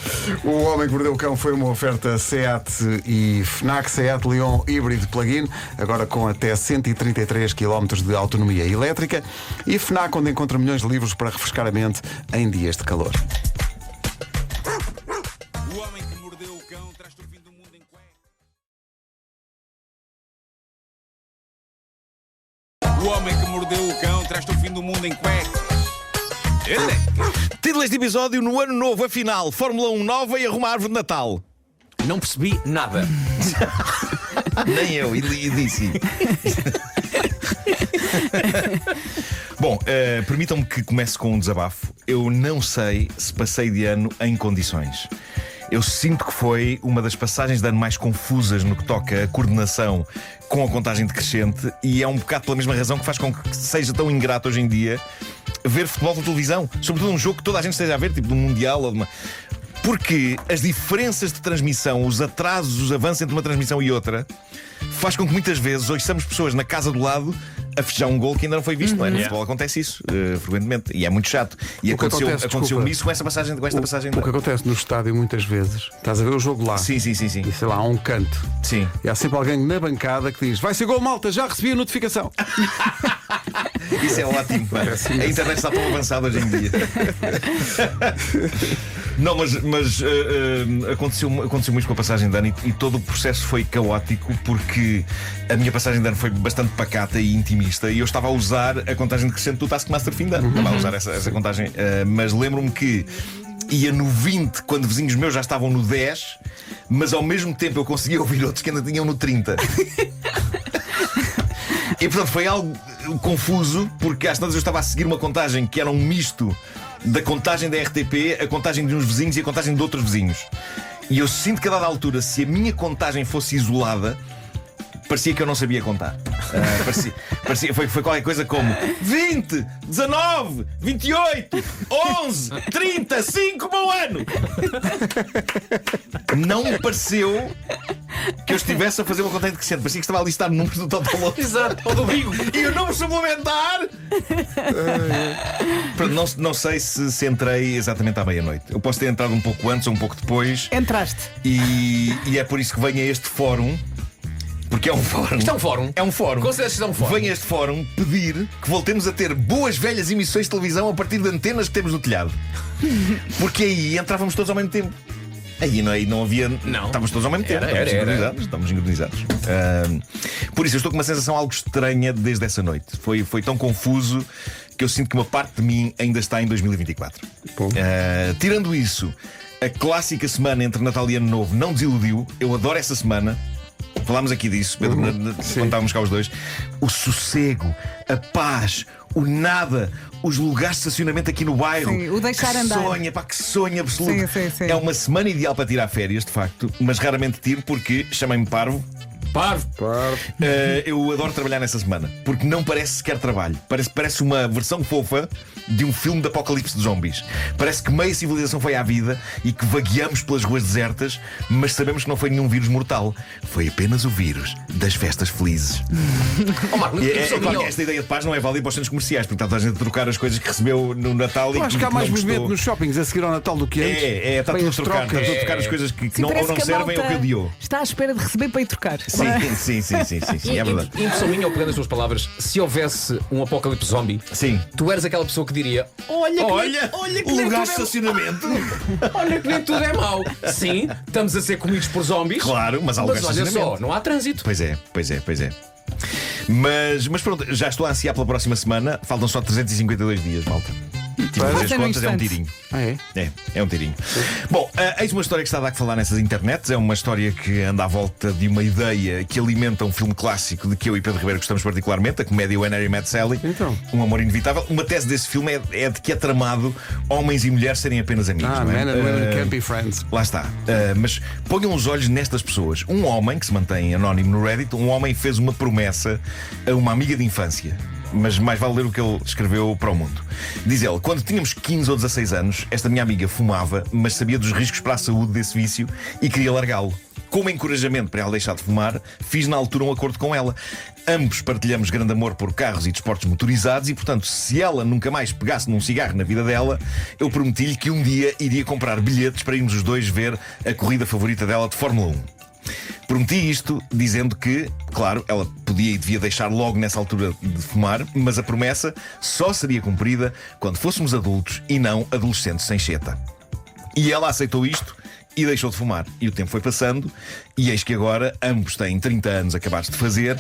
O Homem que Mordeu o Cão foi uma oferta SEAT e FNAC SEAT Leon híbrido plug-in, agora com até 133 km de autonomia elétrica. E FNAC, onde encontra milhões de livros para refrescar a mente em dias de calor. O homem que mordeu o cão traz-te o fim do mundo em cuecas. O homem que mordeu o cão traz-te o fim do mundo em cuecas. Título deste episódio: no ano novo, afinal, Fórmula 1 nova e arruma a árvore de Natal. Não percebi nada. Nem eu, e disse. Bom, permitam-me que comece com um desabafo. Eu não sei se passei de ano em condições. Eu sinto que foi uma das passagens de ano mais confusas no que toca a coordenação com a contagem decrescente, e é um bocado pela mesma razão que faz com que seja tão ingrato hoje em dia ver futebol na televisão, sobretudo um jogo que toda a gente esteja a ver, tipo de um Mundial ou de uma... Porque as diferenças de transmissão, os atrasos, os avanços entre uma transmissão e outra, faz com que muitas vezes ouçamos pessoas na casa do lado a festejar um gol que ainda não foi visto, não é? No futebol acontece isso frequentemente, e é muito chato. E aconteceu-me isso com esta passagem. O que acontece no estádio muitas vezes, estás a ver o jogo lá, Sim. e sei lá, há um canto, Sim. e há sempre alguém na bancada que diz: vai ser gol, malta, já recebi a notificação. Isso é ótimo, pá. A internet está tão avançada hoje em dia. Não, mas aconteceu isto com a passagem de ano, e todo o processo foi caótico, porque a minha passagem de ano foi bastante pacata e intimista, e eu estava a usar a contagem decrescente do Taskmaster fim de ano. Estava a usar essa contagem, mas lembro-me que ia no 20 quando vizinhos meus já estavam no 10, mas ao mesmo tempo eu conseguia ouvir outros que ainda tinham no 30. E portanto foi algo confuso, porque às tantas eu estava a seguir uma contagem que era um misto da contagem da RTP, a contagem de uns vizinhos e a contagem de outros vizinhos. E eu sinto que a dada altura, se a minha contagem fosse isolada, parecia que eu não sabia contar. Foi qualquer coisa como 20, 19, 28, 11, 30, 5, bom ano! Não me pareceu que eu estivesse a fazer uma contagem decrescente. Parecia que estava a listar números do Totoloto. Exato, ao do Vigo. E o número suplementar! Não sei se entrei exatamente à meia-noite. Eu posso ter entrado um pouco antes ou um pouco depois. Entraste. E é por isso que venho a este fórum. Porque é um fórum. Isto é um fórum? É um fórum. Consideras que isto é um fórum? Venho a este fórum pedir que voltemos a ter boas velhas emissões de televisão a partir de antenas que temos no telhado. Porque aí entrávamos todos ao mesmo tempo. Aí não havia. Não. Estávamos todos ao mesmo tempo. Estamos sincronizados. Por isso eu estou com uma sensação algo estranha desde essa noite. Foi tão confuso que eu sinto que uma parte de mim ainda está em 2024. Tirando isso, a clássica semana entre Natal e Ano Novo não desiludiu. Eu adoro essa semana. Falámos aqui disso, Pedro, quando estávamos cá os dois. O sossego, a paz, o nada, os lugares de estacionamento aqui no bairro. Sim, o deixar que andar. Que sonho absoluto. Sim. É uma semana ideal para tirar férias, de facto, mas raramente tiro porque chamei-me parvo. Parvo. Eu adoro trabalhar nessa semana porque não parece sequer trabalho. Parece uma versão fofa de um filme de apocalipse de zombies. Parece que meia civilização foi à vida e que vagueamos pelas ruas desertas, mas sabemos que não foi nenhum vírus mortal. Foi apenas o vírus das festas felizes. Marco, Claro que esta ideia de paz não é válida para os centros comerciais, porque está toda a gente a trocar as coisas que recebeu no Natal. Eu acho que há mais movimento nos shoppings a seguir ao Natal do que antes. Está tudo a trocar. Está tudo a trocar as coisas que não, ou não servem ou que odiou. Está à espera de receber para ir trocar. Sim, é verdade. Impressão minha, ou pegando as tuas palavras, se houvesse um apocalipse zombie, Sim. tu eras aquela pessoa que diria: Olha que o nem lugar de tudo estacionamento. olha que nem tudo é mau. Sim, estamos a ser comidos por zombies. Claro, mas há lugar de olha estacionamento. só, não há trânsito. Pois é. Mas pronto, já estou a ansiar pela próxima semana. Faltam só 352 dias, malta. Tive a fazer as contas, é um tirinho. É um tirinho. Bom, eis uma história que está a dar que falar nessas internets. É uma história que anda à volta de uma ideia que alimenta um filme clássico de que eu e Pedro Ribeiro gostamos particularmente, a comédia When Harry Met Sally. Então. Um Amor Inevitável. Uma tese desse filme é de que é tramado homens e mulheres serem apenas amigos. Não é? Man and women can't be friends. Lá está. Mas ponham os olhos nestas pessoas. Um homem, que se mantém anónimo no Reddit, um homem fez uma promessa a uma amiga de infância. Mas mais vale ler o que ele escreveu para o mundo. Diz ele: quando tínhamos 15 ou 16 anos, esta minha amiga fumava, mas sabia dos riscos para a saúde desse vício e queria largá-lo. Como encorajamento para ela deixar de fumar, fiz na altura um acordo com ela. Ambos partilhamos grande amor por carros e desportos motorizados e, portanto, se ela nunca mais pegasse num cigarro na vida dela, eu prometi-lhe que um dia iria comprar bilhetes para irmos os dois ver a corrida favorita dela de Fórmula 1. Prometi isto dizendo que, claro, ela podia e devia deixar logo nessa altura de fumar, mas a promessa só seria cumprida quando fôssemos adultos e não adolescentes sem cheta. E ela aceitou isto e deixou de fumar. E o tempo foi passando e eis que agora ambos têm 30 anos acabados de fazer.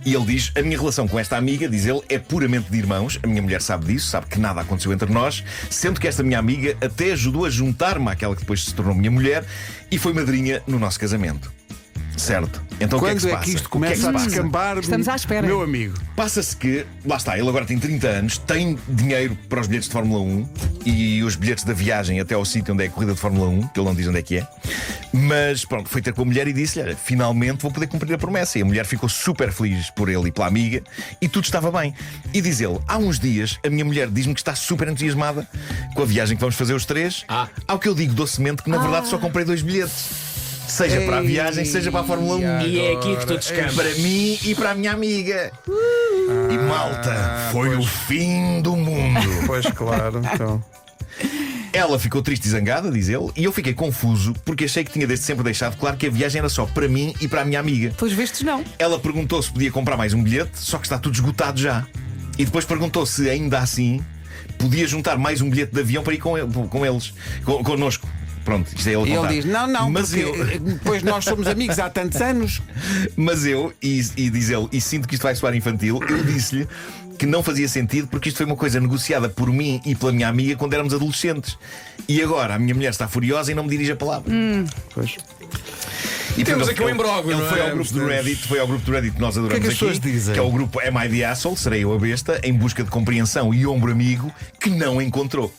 E ele diz: a minha relação com esta amiga, diz ele, é puramente de irmãos. A minha mulher sabe disso, sabe que nada aconteceu entre nós, sendo que esta minha amiga até ajudou a juntar-me àquela que depois se tornou minha mulher e foi madrinha no nosso casamento. Certo. Então Quando o que é que se passa? isto começa a descambar, Estamos à espera. meu amigo? Passa-se que, lá está, ele agora tem 30 anos, tem dinheiro para os bilhetes de Fórmula 1 e os bilhetes da viagem até ao sítio onde é a corrida de Fórmula 1, que ele não diz onde é que é. Mas pronto, foi ter com a mulher e disse-lhe: olha, finalmente vou poder cumprir a promessa. E a mulher ficou super feliz por ele e pela amiga e tudo estava bem. E diz ele: há uns dias a minha mulher diz-me que está super entusiasmada com a viagem que vamos fazer os três. Ao que eu digo docemente que na verdade só comprei 2 bilhetes. Seja para a viagem, seja para a Fórmula 1. E é aqui que tu descamas. Para mim e para a minha amiga. E malta, foi o fim do mundo. Pois claro, então. Ela ficou triste e zangada, diz ele, e eu fiquei confuso porque achei que tinha desde sempre deixado claro que a viagem era só para mim e para a minha amiga. Pelos vistos, não. Ela perguntou se podia comprar mais um bilhete, só que está tudo esgotado já. E depois perguntou se ainda assim podia juntar mais um bilhete de avião para ir com eles, connosco. Pronto, isto é ele a E contar. ele diz: não, mas porque depois nós somos amigos há tantos anos. Mas eu, e diz ele, e sinto que isto vai soar infantil, eu disse-lhe que não fazia sentido porque isto foi uma coisa negociada por mim e pela minha amiga quando éramos adolescentes. E agora a minha mulher está furiosa e não me dirige a palavra. Pois. E Temos portanto, aqui um imbróglio, ele não foi é? ao grupo do Reddit, que nós adoramos que as pessoas aqui, dizem? que é o grupo Am I the Asshole? Serei eu a besta, em busca de compreensão e ombro amigo que não encontrou.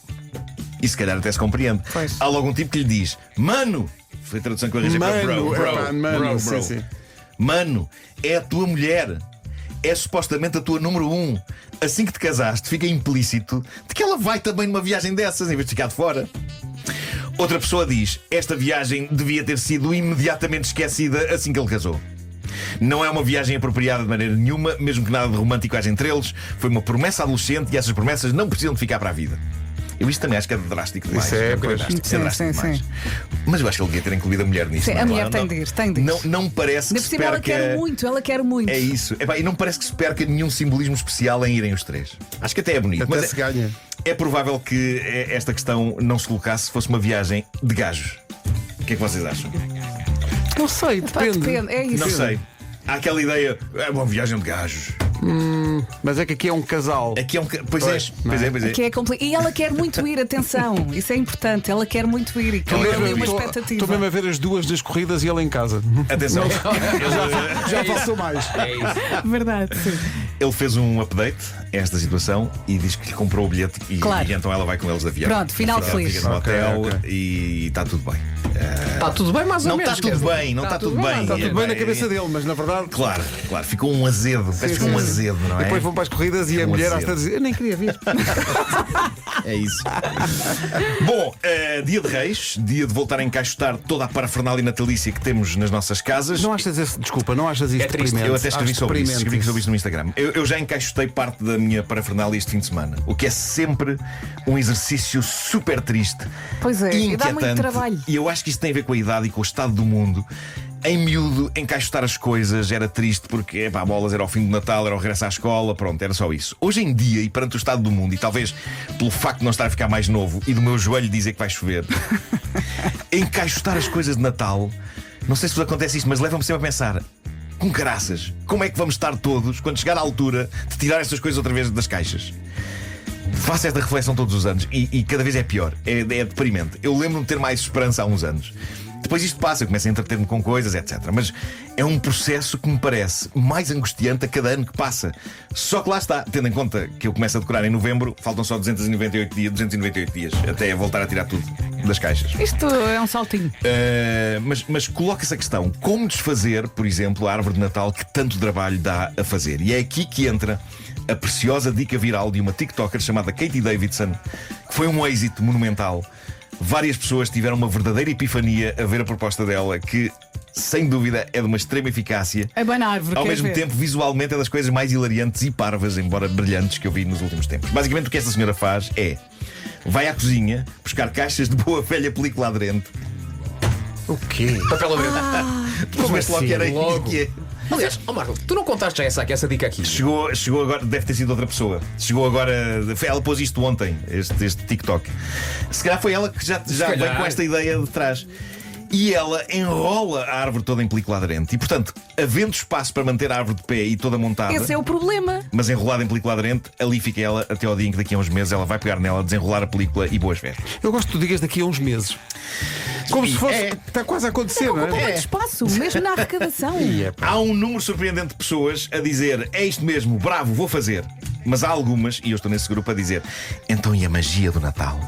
E se calhar até se compreende. Pois. Há logo um tipo que lhe diz: mano, Foi a tradução que eu arranjei para Mano, bro. mano, sim. Mano, é a tua mulher. É supostamente a tua número 1. Assim que te casaste, fica implícito de que ela vai também numa viagem dessas, em vez de ficar de fora. Outra pessoa diz: esta viagem devia ter sido imediatamente esquecida assim que ele casou. Não é uma viagem apropriada de maneira nenhuma, mesmo que nada de romântico haja entre eles. Foi uma promessa adolescente e essas promessas não precisam de ficar para a vida. Eu isto também acho que é drástico demais. Isso é drástico, sim, drástico sim, demais. sim. Mas eu acho que ele devia ter incluído a mulher nisso. Sim, não é? a mulher tem de ir, tem de ir. Não me parece que Ainda por se cima ela perca. quer muito, ela quer muito. É isso. Epá, e não parece que se perca nenhum simbolismo especial em irem os três. Acho que até é bonito. Até Mas se ganha. é provável que esta questão não se colocasse se fosse uma viagem de gajos. O que é que vocês acham? Não sei, Pá, depende. depende, é isso. Não sei. Há aquela ideia, é uma viagem de gajos. Mas é que aqui é um casal. Aqui é um. Pois é. Que é e ela quer muito ir, atenção, isso é importante, ela quer muito ir e Estou cria mesmo, ali uma estou- expectativa. estou mesmo a ver as duas das corridas e ele em casa. Atenção. Já passou mais. É isso. Verdade, sim. Ele fez um update a esta situação e diz que lhe comprou o bilhete e, Claro. e então ela vai com eles de avião. Pronto, final Ela feliz. Fica no Ok, hotel ok. e está tudo bem. Está tudo bem, mais ou Não menos. está tudo quer dizer. bem, não está tudo bem. Está tudo bem na cabeça dele, mas na verdade. Claro, ficou um azedo. Parece que ficou um azedo, não é? Depois vão para as corridas e a Um mulher azedo. está a dizer: eu nem queria vir. É isso. Bom, dia de Reis, dia de voltar a encaixotar toda a parafernália natalícia que temos nas nossas casas. Não achas esse, desculpa, não achas isso É triste. deprimente? Eu até escrevi Acho sobre isso, deprimente escrevi sobre isso no Instagram. Eu já encaixotei parte da minha parafernália este fim de semana, o que é sempre um exercício super triste. Pois é, e e dá muito inquietante. trabalho. E eu acho que isto tem a ver com a idade e com o estado do mundo. Em miúdo, encaixotar as coisas era triste porque, bolas, era o fim do Natal, era o regresso à escola, pronto, era só isso. Hoje em dia, e perante o estado do mundo, e talvez pelo facto de não estar a ficar mais novo e do meu joelho dizer que vai chover, encaixotar as coisas de Natal, não sei se vos acontece isto, mas leva-me sempre a pensar: com caraças, como é que vamos estar todos quando chegar à altura de tirar estas coisas outra vez das caixas? Faço esta reflexão todos os anos e cada vez é pior, é deprimente. Eu lembro-me de ter mais esperança há uns anos. Depois isto passa, eu começo a entreter-me com coisas, etc. Mas é um processo que me parece mais angustiante a cada ano que passa. Só que lá está, tendo em conta que eu começo a decorar em novembro, faltam só 298 dias até voltar a tirar tudo das caixas. Isto é um saltinho. Mas coloca-se a questão: como desfazer, por exemplo, a árvore de Natal que tanto trabalho dá a fazer? E é aqui que entra a preciosa dica viral de uma TikToker chamada Katie Davidson, que foi um êxito monumental. Várias pessoas tiveram uma verdadeira epifania a ver a proposta dela, que, sem dúvida, é de uma extrema eficácia. É bem na árvore, Ao queres mesmo ver? tempo, visualmente, é das coisas mais hilariantes e parvas, embora brilhantes, que eu vi nos últimos tempos. Basicamente, o que esta senhora faz é: vai à cozinha buscar caixas de boa velha película aderente. O quê? Papel aberto. Depois vê-se logo que era Logo. que é. Aliás, Marco, tu não contaste já essa dica aqui? Chegou agora, deve ter sido outra pessoa. Chegou agora, ela pôs isto ontem, este TikTok. Se calhar foi ela que já calhar. veio com esta ideia de trás. E ela enrola a árvore toda em película aderente. E portanto, havendo espaço para manter a árvore de pé e toda montada, Esse é o problema. mas enrolada em película aderente, ali fica ela até ao dia em que daqui a uns meses ela vai pegar nela, desenrolar a película e boas festas. Eu gosto que tu digas daqui a uns meses. Como se fosse. Está quase a acontecer, não Ocupa é? muito espaço, mesmo na arrecadação. Há um número surpreendente de pessoas a dizer: é isto mesmo, bravo, vou fazer. Mas há algumas, e eu estou nesse grupo, a dizer: então e a magia do Natal?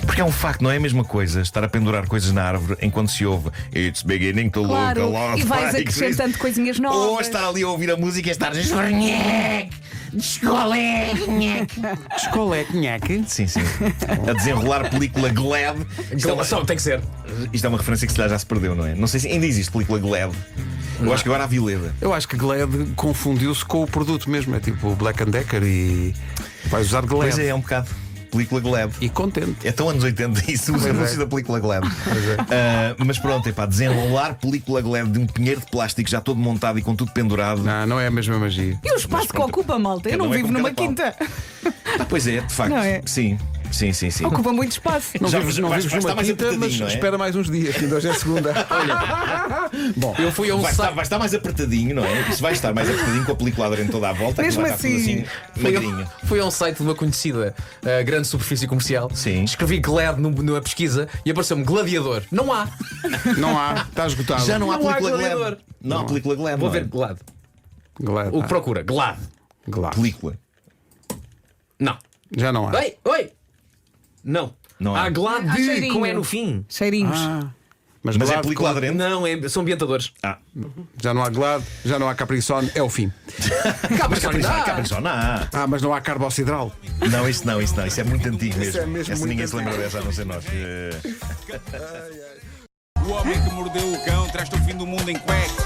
Porque é um facto, não é a mesma coisa estar a pendurar coisas na árvore enquanto se ouve It's beginning to Claro, look a lot e vais like acrescentando this. coisinhas novas. Ou estar ali a ouvir a música e estar Escola é conhaque. Sim, a desenrolar película Glad. Só tem que ser. Isto é uma referência que se calhar já se perdeu, não é? Não sei se ainda existe película Glad. Eu acho que agora há Vileda. Eu acho que Glad confundiu-se com o produto mesmo. É tipo Black Decker e vais usar Glad. Pois é um bocado. Película Glad. E contente. É tão anos 80 isso, os Pois é. anúncios da película Glad. Mas pronto, desenrolar película Glad de um pinheiro de plástico já todo montado e com tudo pendurado. Não é a mesma magia. E o espaço que ocupa, malta? Eu Cada não um é vivo como numa cada qual. quinta. Pois é, de facto. Não é? Sim. Ocupa muito espaço. Não Já- vives, vai- não vai vives estar numa mais quinta, mas apertadinho, não é? espera mais uns dias, que ainda hoje é segunda. Bom, eu fui a um site. Vai estar mais apertadinho, não é? Isso vai estar mais apertadinho com a película aderente toda à volta. Mesmo que vai estar tudo assim. magrinho. Fui a um site de uma conhecida grande superfície comercial. Sim. Escrevi Glad numa pesquisa e apareceu-me Gladiador. Não há. Não há, está esgotado. Já não há Não há película gladiador. Glad. Não há película Glad. Vou não é? ver Glad. Glad. O que procura? Glad. Glad. Película. Não. Já não há. Oi! Não. Não há. Há Glad Há de, cheirinho. como é no fim. Cheirinhos. Ah, Mas é Glade, película aderente? Não, são ambientadores. já não há Glade, já não há Capricorn, é o fim. Capricorn, Mas não há carbocidral. Não, isso não. Isso é muito antigo mesmo. é mesmo Essa muito ninguém se lembra dessa, a não ser nós. O homem que mordeu o cão traz-te o fim do mundo em cueca.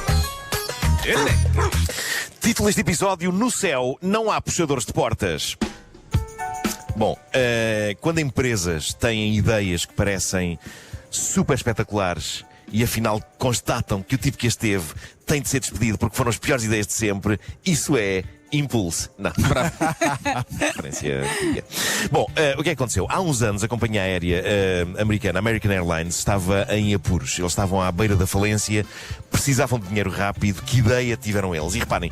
Título deste episódio: No céu não há puxadores de portas. Bom, quando empresas têm ideias que parecem super espetaculares e afinal constatam que o tipo que as teve tem de ser despedido porque foram as piores ideias de sempre, isso é impulso. Não. Referência antiga. Bom, o que é que aconteceu? Há uns anos a companhia aérea americana, American Airlines, estava em apuros. Eles estavam à beira da falência, precisavam de dinheiro rápido. Que ideia tiveram eles? E reparem,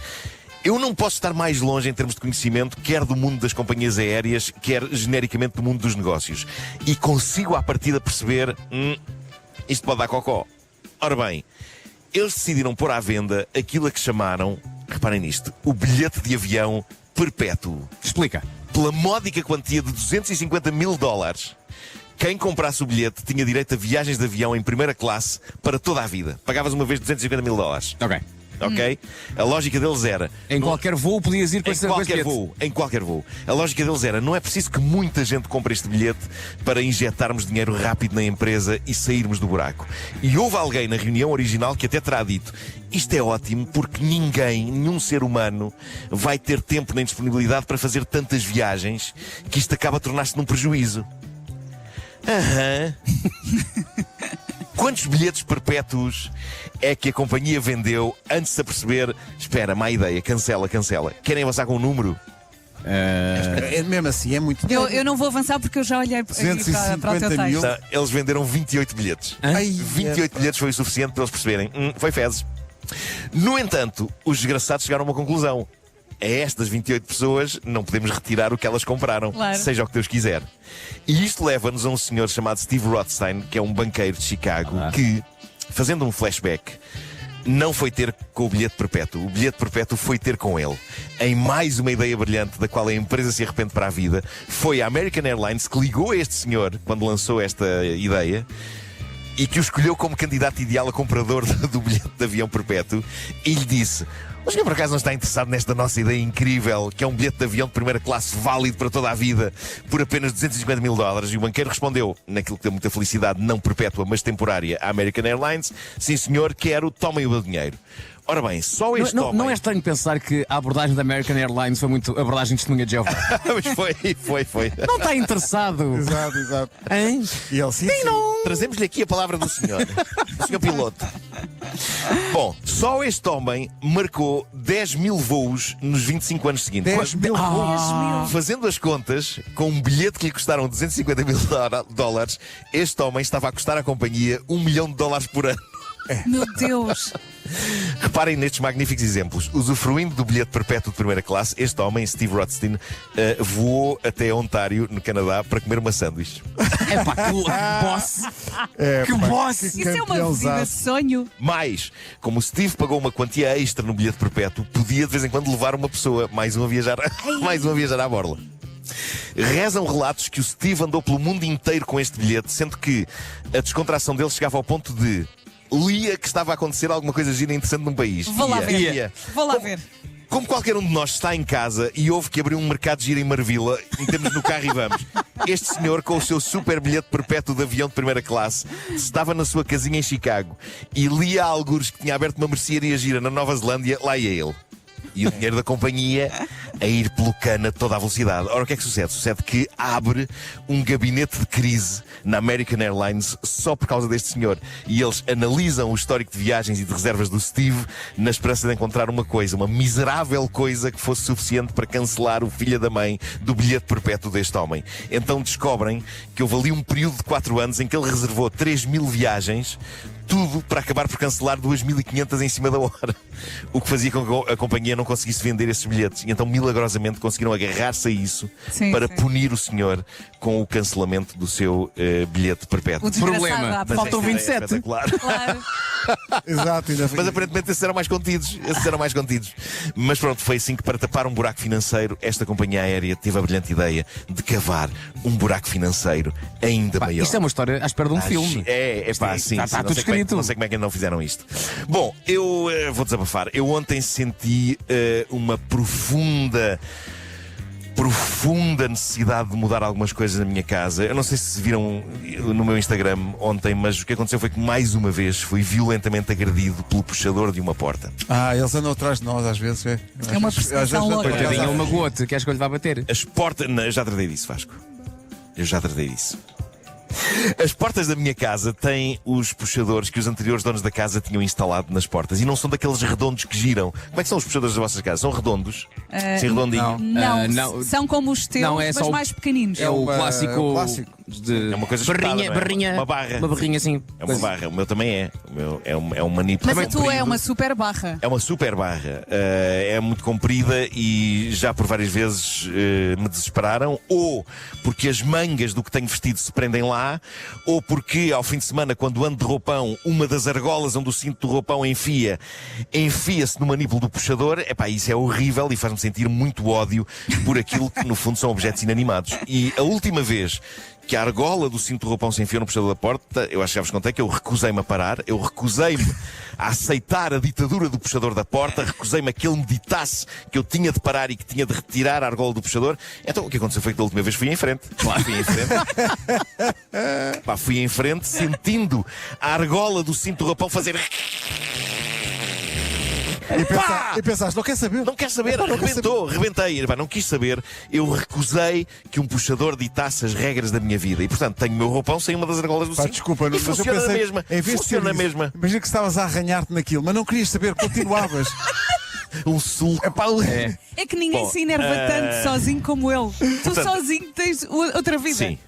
eu não posso estar mais longe em termos de conhecimento, quer do mundo das companhias aéreas, quer genericamente do mundo dos negócios. E consigo à partida perceber, isto pode dar cocó. Ora bem, eles decidiram pôr à venda aquilo a que chamaram, reparem nisto, o bilhete de avião perpétuo. Explica. Pela módica quantia de $250 mil, quem comprasse o bilhete tinha direito a viagens de avião em primeira classe para toda a vida. Pagavas uma vez $250 mil. Ok. Ok? A lógica deles era... Em qualquer voo podias ir com esse bilhete. Em qualquer voo. A lógica deles era: não é preciso que muita gente compre este bilhete para injetarmos dinheiro rápido na empresa e sairmos do buraco. E houve alguém na reunião original que até terá dito: isto é ótimo porque nenhum ser humano vai ter tempo nem disponibilidade para fazer tantas viagens que isto acaba a tornar-se num prejuízo. Quantos bilhetes perpétuos é que a companhia vendeu antes de se aperceber? Espera, má ideia, cancela. Querem avançar com o número? É mesmo assim, é muito. Eu não vou avançar porque eu já olhei para o teu 250 texto. mil. Não, eles venderam 28 bilhetes. 28 bilhetes foi o suficiente para eles perceberem. Foi fezes. No entanto, os desgraçados chegaram a uma conclusão: a estas 28 pessoas não podemos retirar o que elas compraram, claro, seja o que Deus quiser. E isto leva-nos a um senhor chamado Steve Rothstein, que é um banqueiro de Chicago, que, fazendo um flashback, não foi ter com o bilhete perpétuo. O bilhete perpétuo foi ter com ele. Em mais uma ideia brilhante da qual a empresa se arrepende para a vida, foi a American Airlines que ligou a este senhor quando lançou esta ideia e que o escolheu como candidato ideal a comprador do bilhete de avião perpétuo e lhe disse: o senhor por acaso não está interessado nesta nossa ideia incrível, que é um bilhete de avião de primeira classe válido para toda a vida por apenas $250 mil? E o banqueiro respondeu, naquilo que deu muita felicidade, não perpétua, mas temporária, à American Airlines: sim senhor, quero, tomem o meu dinheiro. Ora bem, só este homem... Não é estranho pensar que a abordagem da American Airlines foi muito abordagem de testemunha de Jeová? Mas foi. Não está interessado? Exato. Hein? E ele sim. Trazemos-lhe aqui a palavra do senhor, do senhor piloto. Bom, só este homem marcou 10 mil voos nos 25 anos seguintes. 10 mil voos. Fazendo as contas, com um bilhete que lhe custaram $250 mil, este homem estava a custar à companhia $1 milhão por ano. Meu Deus! Reparem nestes magníficos exemplos. Usufruindo do bilhete perpétuo de primeira classe, este homem, Steve Rothstein, voou até Ontário, no Canadá, para comer uma sanduíche. Epá, que boss! Que boss! Isso é uma vida de sonho. Mas, como o Steve pagou uma quantia extra no bilhete perpétuo, podia de vez em quando levar uma pessoa, mais uma a viajar à borla. Rezam relatos que o Steve andou pelo mundo inteiro com este bilhete, sendo que a descontração dele chegava ao ponto de... lia que estava a acontecer alguma coisa gira e interessante num país. Vou lá ver. Vou lá ver. Como qualquer um de nós está em casa e houve que abrir um mercado de gira em Marvila, metemos no carro e vamos. Este senhor, com o seu super bilhete perpétuo de avião de primeira classe, estava na sua casinha em Chicago e lia a algures que tinha aberto uma mercearia gira na Nova Zelândia, lá ia ele. E o dinheiro da companhia a ir pelo cano a toda a velocidade. Ora, o que é que sucede? Sucede que abre um gabinete de crise na American Airlines só por causa deste senhor. E eles analisam o histórico de viagens e de reservas do Steve na esperança de encontrar uma miserável coisa que fosse suficiente para cancelar o filho da mãe do bilhete perpétuo deste homem. Então descobrem que houve ali um período de 4 anos em que ele reservou 3 mil viagens, tudo para acabar por cancelar 2.500 em cima da hora. O que fazia com que a companhia não conseguisse vender esses bilhetes. E então, milagrosamente, conseguiram agarrar-se a isso para punir o senhor com o cancelamento do seu bilhete perpétuo. Problema, faltam 27. Claro. Exato, Mas aparentemente esses eram mais contidos. Mas pronto, foi assim que, para tapar um buraco financeiro, esta companhia aérea teve a brilhante ideia de cavar um buraco financeiro ainda maior. Isto é uma história à espera de um filme. Sim. Está tudo escrito. não sei como é que ainda não fizeram isto. Bom, eu vou desabafar. Eu ontem senti uma profunda necessidade de mudar algumas coisas na minha casa. Eu não sei se viram no meu Instagram ontem, mas o que aconteceu foi que mais uma vez fui violentamente agredido pelo puxador de uma porta. Eles andam atrás de nós às vezes. É uma perseguição louca. Coitadinho, uma gota. Queres que eu lhe vá bater? As portas... Não, eu já tratei disso, Vasco. Eu já tratei disso. As portas da minha casa têm os puxadores que os anteriores donos da casa tinham instalado nas portas e não são daqueles redondos que giram. Como é que são os puxadores das vossas casas? São redondos? Sim, redondinho? Não, são como os teus, Não, é mas só mais pequeninos. É o clássico. É uma coisa espetada, barrinha. Uma barra. Uma barrinha assim. É uma barra. O meu também é. O meu é um manipulo. Mas a tua é uma super barra. É uma super barra. É muito comprida e já por várias vezes me desesperaram. Ou porque as mangas do que tenho vestido se prendem lá, ou porque ao fim de semana, quando ando de roupão, uma das argolas onde o cinto do roupão enfia-se no manipulo do puxador. Epá, isso é horrível e faz-me sentir muito ódio por aquilo que no fundo são objetos inanimados. E a última vez que a argola do cinto do roupão se enfiou no puxador da porta, eu acho que já vos contei que eu recusei-me a parar, eu recusei-me a aceitar a ditadura do puxador da porta, recusei-me a que ele me ditasse que eu tinha de parar e que tinha de retirar a argola do puxador. Então o que aconteceu foi que da última vez fui em frente. Claro, fui em frente. Fui em frente, sentindo a argola do cinto do roupão fazer... E pensaste, não quer saber? Não quer saber, rebentei. Não quis saber. Eu recusei que um puxador ditasse as regras da minha vida. E portanto tenho o meu roupão sem uma das argolas do cinto. Desculpa, e funciona na mesma. Funciona na mesma. Imagina que estavas a arranhar-te naquilo, mas não querias saber, continuavas. Um sulco. É que ninguém se enerva tanto sozinho como ele. Tu sozinho tens outra vida. Sim.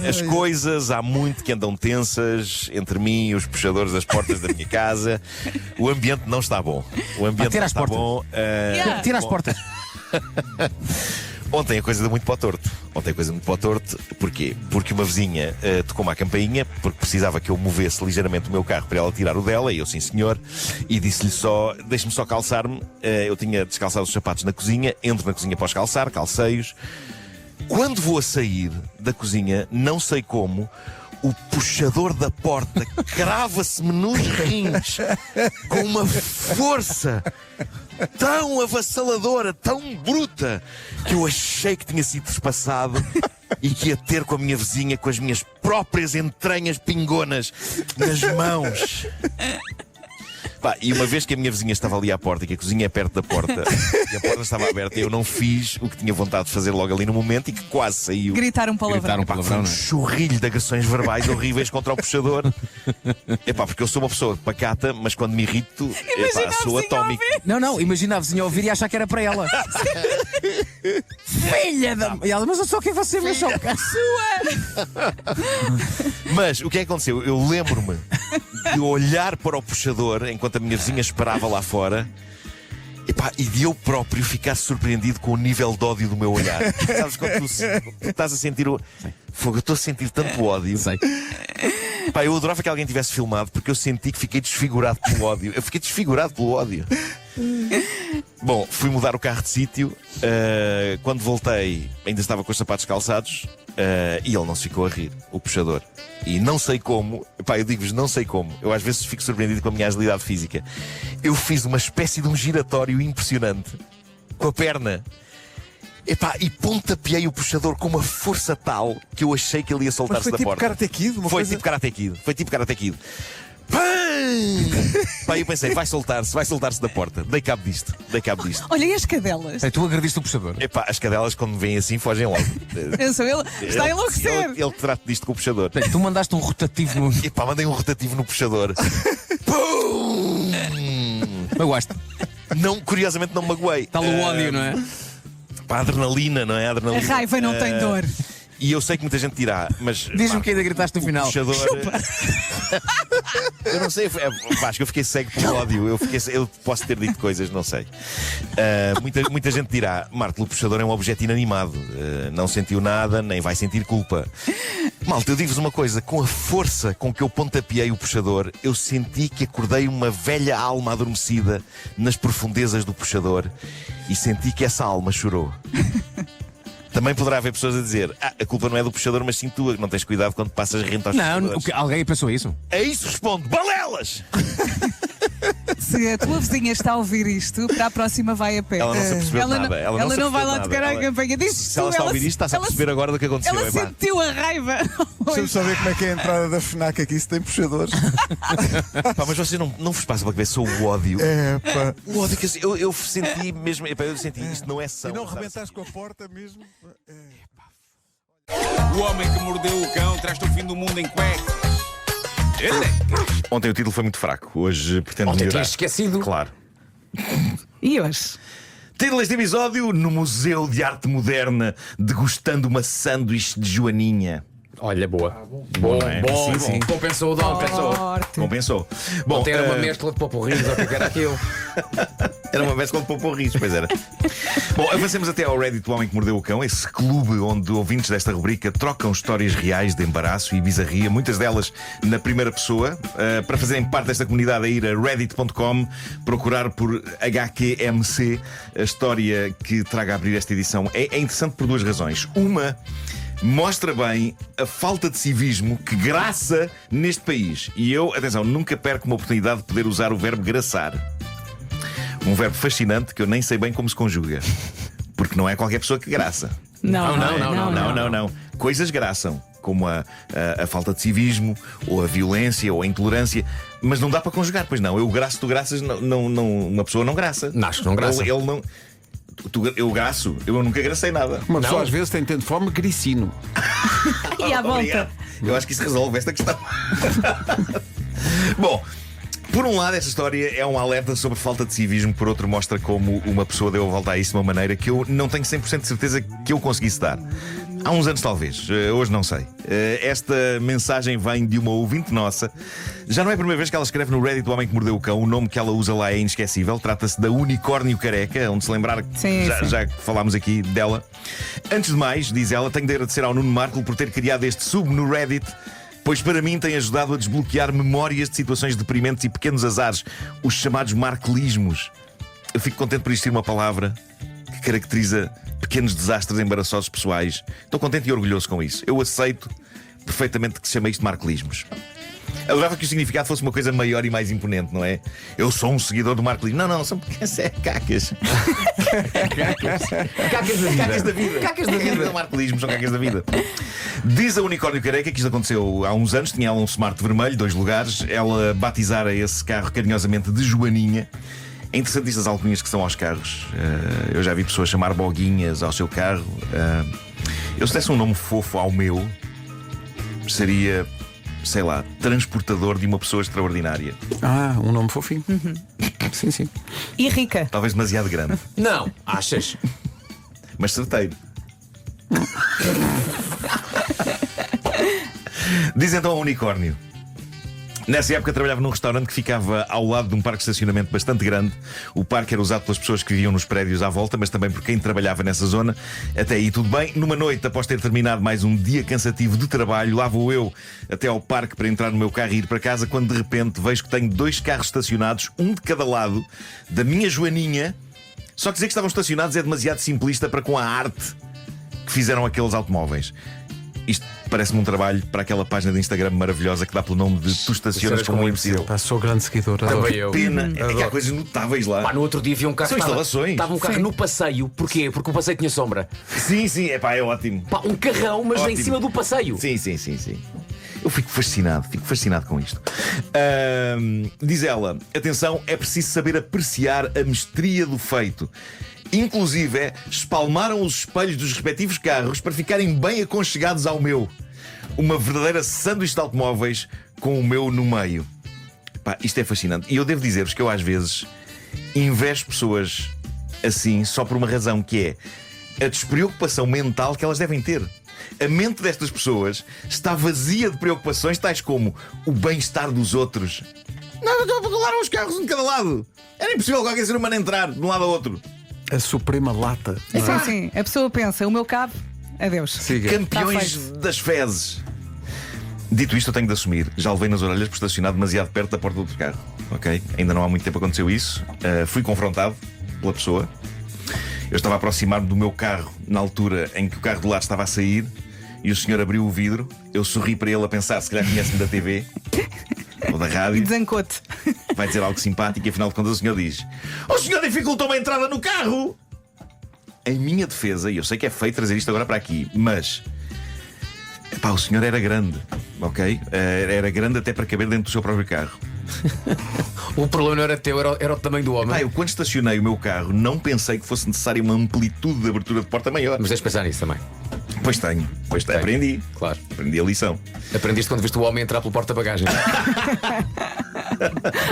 As coisas há muito que andam tensas entre mim e os puxadores das portas da minha casa. O ambiente não está bom. Tira as portas. Tira as portas. Ontem a coisa deu muito para o torto. Porquê? Porque uma vizinha tocou-me à campainha porque precisava que eu movesse ligeiramente o meu carro para ela tirar o dela, e eu, sim senhor, e disse-lhe só, deixe-me só calçar-me. Eu tinha descalçado os sapatos na cozinha, entro na cozinha para os calçar, calcei-os. Quando vou a sair da cozinha, não sei como, o puxador da porta crava-se-me nos rins com uma força tão avassaladora, tão bruta, que eu achei que tinha sido trespassado e que ia ter com a minha vizinha com as minhas próprias entranhas pingonas nas mãos. E uma vez que a minha vizinha estava ali à porta, que a cozinha é perto da porta e a porta estava aberta, eu não fiz o que tinha vontade de fazer logo ali no momento e que quase saiu. Gritar um palavrão. Foi um chorrilho de agressões verbais horríveis contra o puxador. Porque eu sou uma pessoa pacata, mas quando me irrito, sou atómico. Não, imagina a vizinha ouvir e achar que era para ela. Filha da... E ela, mas eu só quero você, meu choque. Mas o que é que aconteceu? Eu lembro-me de olhar para o puxador enquanto a minha vizinha esperava lá fora e de eu próprio ficar surpreendido com o nível de ódio do meu olhar. Sabes quando tu estás a sentir o fogo? Eu estou a sentir tanto ódio. Sei. Eu adorava que alguém tivesse filmado porque eu senti que fiquei desfigurado pelo ódio. Eu fiquei desfigurado pelo ódio. Bom, fui mudar o carro de sítio. Quando voltei, ainda estava com os sapatos calçados. E ele não se ficou a rir, o puxador. E não sei como, eu digo-vos, não sei como. Eu às vezes fico surpreendido com a minha agilidade física. Eu fiz uma espécie de um giratório impressionante com a perna. E pontapeei o puxador com uma força tal que eu achei que ele ia soltar-se da porta. Foi tipo Karate Kid. Eu pensei, vai soltar-se da porta. Dei cabo disto. Olha, e as cadelas? Tu agrediste o puxador? As cadelas, quando me veem assim, fogem logo. Ele está a enlouquecer. Ele que trata disto com o puxador. Tu mandaste um rotativo no... Mandei um rotativo no puxador. Magoaste? Não, curiosamente não me magoei. Está o ódio, não é? A adrenalina, não é? A raiva não tem dor. E eu sei que muita gente dirá, mas... Diz-me que ainda gritaste no final. Puxador... Eu não sei, acho que eu fiquei cego pelo ódio. Eu posso ter dito coisas, não sei. Muita gente dirá, Marco, o puxador é um objeto inanimado. Não sentiu nada, nem vai sentir culpa. Malta, eu digo-vos uma coisa, com a força com que eu pontapeei o puxador, eu senti que acordei uma velha alma adormecida nas profundezas do puxador e senti que essa alma chorou. Também poderá haver pessoas a dizer: a culpa não é do puxador, mas sim tua, que não tens cuidado quando passas rente aos Não, puxadores. alguém pensou isso? A isso responde: balelas! Se a tua vizinha está a ouvir isto, para a próxima vai a pé. Ela não se apercebeu de nada. Ela não vai lá tocar a campanha. Se ela está a ouvir isto, está-se a perceber agora do que aconteceu. Ela Epá. sentiu a raiva. Deixa-me só ver como é que é a entrada da FNAC aqui, se tem puxadores. Pá, mas vocês não vos passa pela cabeça o ódio. Pá. O ódio que eu senti mesmo. Epá, eu senti isto não é são. E não sabe? rebentaste com a porta mesmo? O homem que mordeu o cão traz-te o fim do mundo em cuecas. Ontem o título foi muito fraco. Hoje pretendo Ontem melhorar. tinhas esquecido. Claro. E hoje? Título deste episódio: no Museu de Arte Moderna, degustando uma sanduíche de joaninha. Olha, boa. Bom, não é? bom, Sim, bom. sim. Compensou o dom. Forte. Compensou. Bom, Ontem era uma mescla de poporris, ou o que era aquilo? era uma vez quando poupou risos, pois era. Bom, avancemos até ao Reddit do Homem que Mordeu o Cão, esse clube onde ouvintes desta rubrica trocam histórias reais de embaraço e bizarria, muitas delas na primeira pessoa. Para fazerem parte desta comunidade, é ir a reddit.com, procurar por HQMC, a história que traga a abrir esta edição. É interessante por duas razões. Uma, mostra bem a falta de civismo que graça neste país. E eu, atenção, nunca perco uma oportunidade de poder usar o verbo graçar. Um verbo fascinante que eu nem sei bem como se conjuga. Porque não é qualquer pessoa que graça. Não. Coisas graçam, como a falta de civismo, ou a violência, ou a intolerância. Mas não dá para conjugar, pois não. Eu graço, tu graças, não, uma pessoa não graça. Não, acho que não graça. Ele não. Eu graço, eu nunca gracei nada. Uma pessoa às vezes tem tanto fome, gricino. E à volta. Obrigado. Eu acho que isso resolve esta questão. Bom, por um lado, esta história é um alerta sobre falta de civismo, por outro, mostra como uma pessoa deu a volta a isso de uma maneira que eu não tenho 100% de certeza que eu conseguisse dar. Há uns anos, talvez, hoje não sei. Esta mensagem vem de uma ouvinte nossa. Já não é a primeira vez que ela escreve no Reddit do Homem que Mordeu o Cão. O nome que ela usa lá é inesquecível. Trata-se da Unicórnio Careca, onde se lembrar que Sim. já falámos aqui dela. Antes de mais, diz ela, tenho de agradecer ao Nuno Marco por ter criado este sub no Reddit, pois para mim tem ajudado a desbloquear memórias de situações deprimentes e pequenos azares, os chamados marquelismos. Eu fico contente por existir uma palavra que caracteriza pequenos desastres embaraçosos pessoais. Estou contente e orgulhoso com isso. Eu aceito perfeitamente que se chame isto de marquelismos. Adorava que o significado fosse uma coisa maior e mais imponente, não é? Eu sou um seguidor do marquelismo. Não, são pequenas cacas. Cacas da vida. Cacas da vida. Cacas da vida. Não marquelismo, são cacas da vida. Diz a Unicórnio Careca que isto aconteceu há uns anos. Tinha ela um Smart vermelho, 2 lugares. Ela batizara esse carro carinhosamente de Joaninha. É interessante estas alcunhas que são aos carros. Eu já vi pessoas chamar boguinhas ao seu carro. Eu se desse um nome fofo ao meu, seria, sei lá, transportador de uma pessoa extraordinária. Um nome fofinho. Sim. E rica. Talvez demasiado grande, Não, achas? mas certeiro. Diz então ao Unicórnio: nessa época trabalhava num restaurante que ficava ao lado de um parque de estacionamento bastante grande. O parque era usado pelas pessoas que viviam nos prédios à volta, mas também por quem trabalhava nessa zona. Até aí tudo bem. Numa noite, após ter terminado mais um dia cansativo de trabalho, lá vou eu até ao parque para entrar no meu carro e ir para casa, quando de repente vejo que tenho 2 carros estacionados, um de cada lado, da minha Joaninha. Só que dizer que estavam estacionados é demasiado simplista para com a arte que fizeram aqueles automóveis. Isto parece-me um trabalho para aquela página de Instagram maravilhosa que dá pelo nome de Tu Estacionas como um Imbecil. Sou grande seguidor. Também eu. Pena, é que há coisas notáveis lá. Pá, no outro dia vi um carro. São instalações. Estava um carro no passeio. Porquê? Porque o passeio tinha sombra. Sim, é ótimo. Pá, um carrão, mas Ótimo. em cima do passeio. Sim. Eu fico fascinado com isto. Diz ela: atenção, é preciso saber apreciar a mestria do feito. Inclusive, espalmaram os espelhos dos respectivos carros para ficarem bem aconchegados ao meu. Uma verdadeira sanduíche de automóveis com o meu no meio. Pá, isto é fascinante. E eu devo dizer-vos que eu às vezes invejo pessoas assim só por uma razão, que é a despreocupação mental que elas devem ter. A mente destas pessoas está vazia de preocupações tais como o bem-estar dos outros. Não, colaram os carros um de cada lado. Era impossível qualquer ser humano entrar de um lado ao outro. A suprema lata. Sim. A pessoa pensa, o meu cabe, adeus. Siga. Campeões das fezes. Dito isto, eu tenho de assumir. Já levei nas orelhas por estacionar demasiado perto da porta do outro carro. Ok? Ainda não há muito tempo aconteceu isso. Fui confrontado pela pessoa Eu estava a aproximar-me do meu carro na altura em que o carro do lado estava a sair e o senhor abriu o vidro. Eu sorri para ele a pensar, se calhar conhece-me da TV ou da rádio. Desancote. Vai dizer algo simpático e afinal de contas o senhor diz: o senhor dificultou-me a entrada no carro! Em minha defesa, e eu sei que é feio trazer isto agora para aqui, mas epá, o senhor era grande, ok? Era grande até para caber dentro do seu próprio carro. O problema não era teu, era o tamanho do homem. Epá, eu quando estacionei o meu carro não pensei que fosse necessária uma amplitude de abertura de porta maior. Mas tens de pensar nisso também. Pois tenho, aprendi. Claro. Aprendi a lição. Aprendiste quando viste o homem entrar pelo porta-bagagens.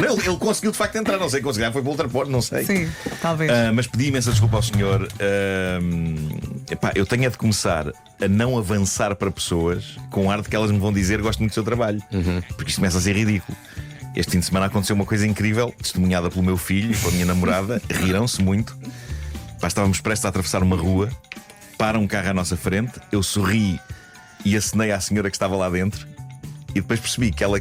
Não, ele conseguiu de facto entrar, não sei, conseguiu, foi pelo outra porta, não sei. Sim, talvez. Mas pedi imensa desculpa ao senhor. Epá, eu tenho é de começar a não avançar para pessoas com ar de que elas me vão dizer gosto muito do seu trabalho. Porque isto começa a ser ridículo. Este fim de semana aconteceu uma coisa incrível, testemunhada pelo meu filho e pela minha namorada. Riram-se muito. Pá, estávamos prestes a atravessar uma rua. Para um carro à nossa frente. Eu sorri e acenei à senhora que estava lá dentro. E depois percebi que ela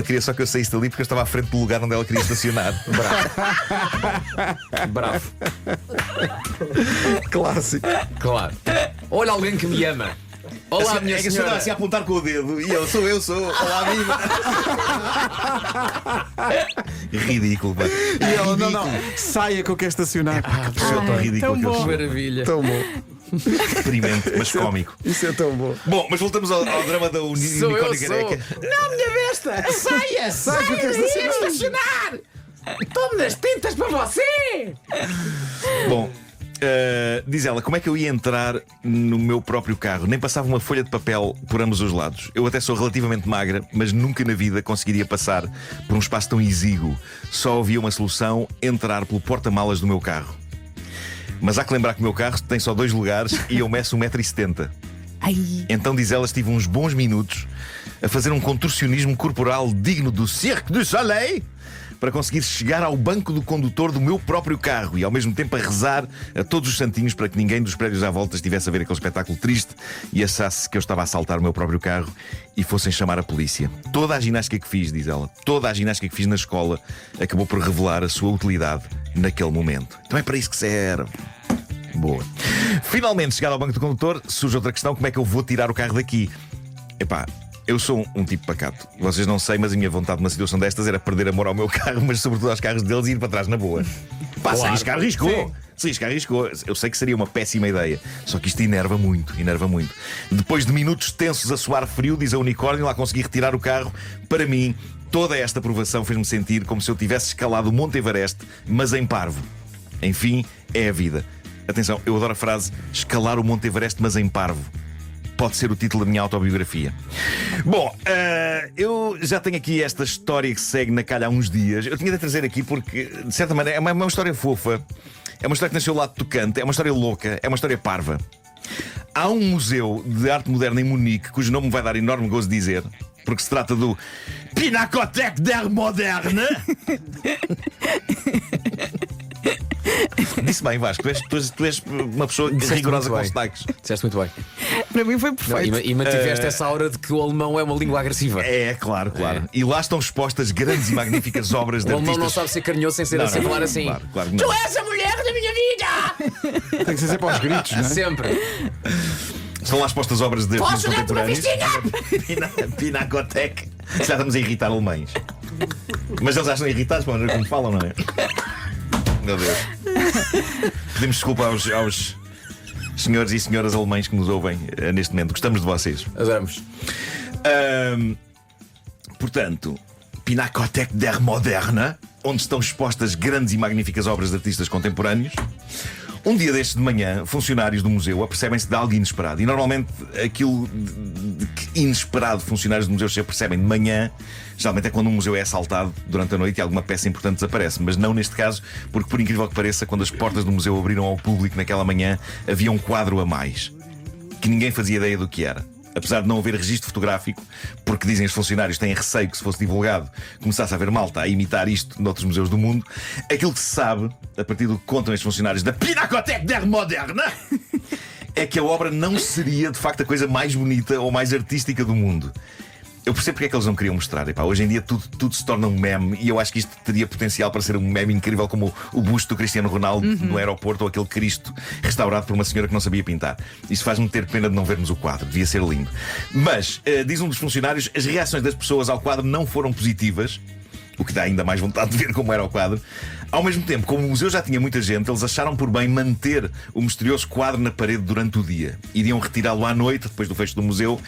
queria só que eu saísse dali porque eu estava à frente do lugar onde ela queria estacionar. Bravo. Clássico. Claro. Olha alguém que me ama. Olá, minha é que a senhora senhora. assim a apontar com o dedo e eu sou. Olá, viva! Ridículo, pá. E ela, não, saia que eu quero estacionar. Tão ridículo tão que eu bom. sou. Maravilha. Tão bom. Experimente, mas cómico. Isso é tão bom. Bom, mas voltamos ao drama da unicórnio careca. Não, minha besta! Saia! Saia que eu quero estacionar! Tome das tintas para você! Bom, diz ela, como é que eu ia entrar no meu próprio carro? Nem passava uma folha de papel por ambos os lados. Eu até sou relativamente magra, mas nunca na vida conseguiria passar por um espaço tão exíguo. Só havia uma solução: entrar pelo porta-malas do meu carro. Mas há que lembrar que o meu carro tem só 2 lugares e eu meço 1,70 m. Ai. Então, diz ela, estive uns bons minutos a fazer um contorcionismo corporal digno do Cirque du Soleil para conseguir chegar ao banco do condutor do meu próprio carro e ao mesmo tempo a rezar a todos os santinhos para que ninguém dos prédios à volta estivesse a ver aquele espetáculo triste e achasse que eu estava a assaltar o meu próprio carro e fossem chamar a polícia. Toda a ginástica que fiz, diz ela, toda a ginástica que fiz na escola acabou por revelar a sua utilidade naquele momento. Então é para isso que serve. Boa. Finalmente, chegado ao banco do condutor, surge outra questão: como é que eu vou tirar o carro daqui? Epá, eu sou um tipo pacato. Vocês não sei, mas a minha vontade numa situação destas era perder amor ao meu carro, mas sobretudo aos carros deles, e ir para trás na boa. Pá, se arriscar, arriscou. Se arriscar, arriscou. Eu sei que seria uma péssima ideia, só que isto enerva muito. Depois de minutos tensos a suar frio, diz a unicórnio, lá consegui retirar o carro. Para mim, toda esta provação fez-me sentir como se eu tivesse escalado o Monte Everest, mas em parvo. Enfim, é a vida. Atenção, eu adoro a frase escalar o Monte Everest, mas em parvo. Pode ser o título da minha autobiografia. Bom, eu já tenho aqui esta história que segue na calha há uns dias. Eu tinha de trazer aqui porque, de certa maneira, é uma história fofa. É uma história que nasceu lá de tocante. É uma história louca. É uma história parva. Há um museu de arte moderna em Munique, cujo nome me vai dar enorme gozo de dizer, porque se trata do Pinakothek der Moderne. Disse bem, Vasco, tu és uma pessoa rigorosa com sotaques. Disseste muito bem. Para mim foi perfeito. E mantiveste essa aura de que o alemão é uma língua agressiva. É, claro. E lá estão expostas grandes e magníficas obras de O alemão artistas. não sabe ser carinhoso sem ser assim, falar assim. Claro que não. Tu és a mulher da minha vida! Tem que ser sempre aos gritos, não é? Sempre. Estão lá expostas obras de artistas Posso dar-te uma contemporâneos. Pinakothek. Já estamos a irritar alemães. Mas eles acham irritados para a maneira como falam, não é? Meu Deus. Pedimos desculpa aos senhores e senhoras alemães que nos ouvem neste momento. Gostamos de vocês. Adoramos. Portanto, Pinakothek der Moderne, onde estão expostas grandes e magníficas obras de artistas contemporâneos. Um dia destes de manhã, funcionários do museu apercebem-se de algo inesperado. E normalmente aquilo de que inesperado funcionários do museu se apercebem de manhã, geralmente é quando um museu é assaltado durante a noite e alguma peça importante desaparece. Mas não neste caso, porque por incrível que pareça, quando as portas do museu abriram ao público naquela manhã, havia um quadro a mais, que ninguém fazia ideia do que era. Apesar de não haver registro fotográfico, porque dizem os funcionários têm receio que, se fosse divulgado, começasse a haver malta a imitar isto noutros museus do mundo, aquilo que se sabe, a partir do que contam estes funcionários da Pinakothek der Moderne, é que a obra não seria de facto a coisa mais bonita ou mais artística do mundo. Eu percebo porque é que eles não queriam mostrar. Epá, hoje em dia tudo se torna um meme. E eu acho que isto teria potencial para ser um meme incrível, como o busto do Cristiano Ronaldo no aeroporto, ou aquele Cristo restaurado por uma senhora que não sabia pintar. Isso faz-me ter pena de não vermos o quadro. Devia ser lindo. Mas, diz um dos funcionários, as reações das pessoas ao quadro não foram positivas, o que dá ainda mais vontade de ver como era o quadro. Ao mesmo tempo, como o museu já tinha muita gente, eles acharam por bem manter o misterioso quadro na parede durante o dia. Iriam retirá-lo à noite, depois do fecho do museu.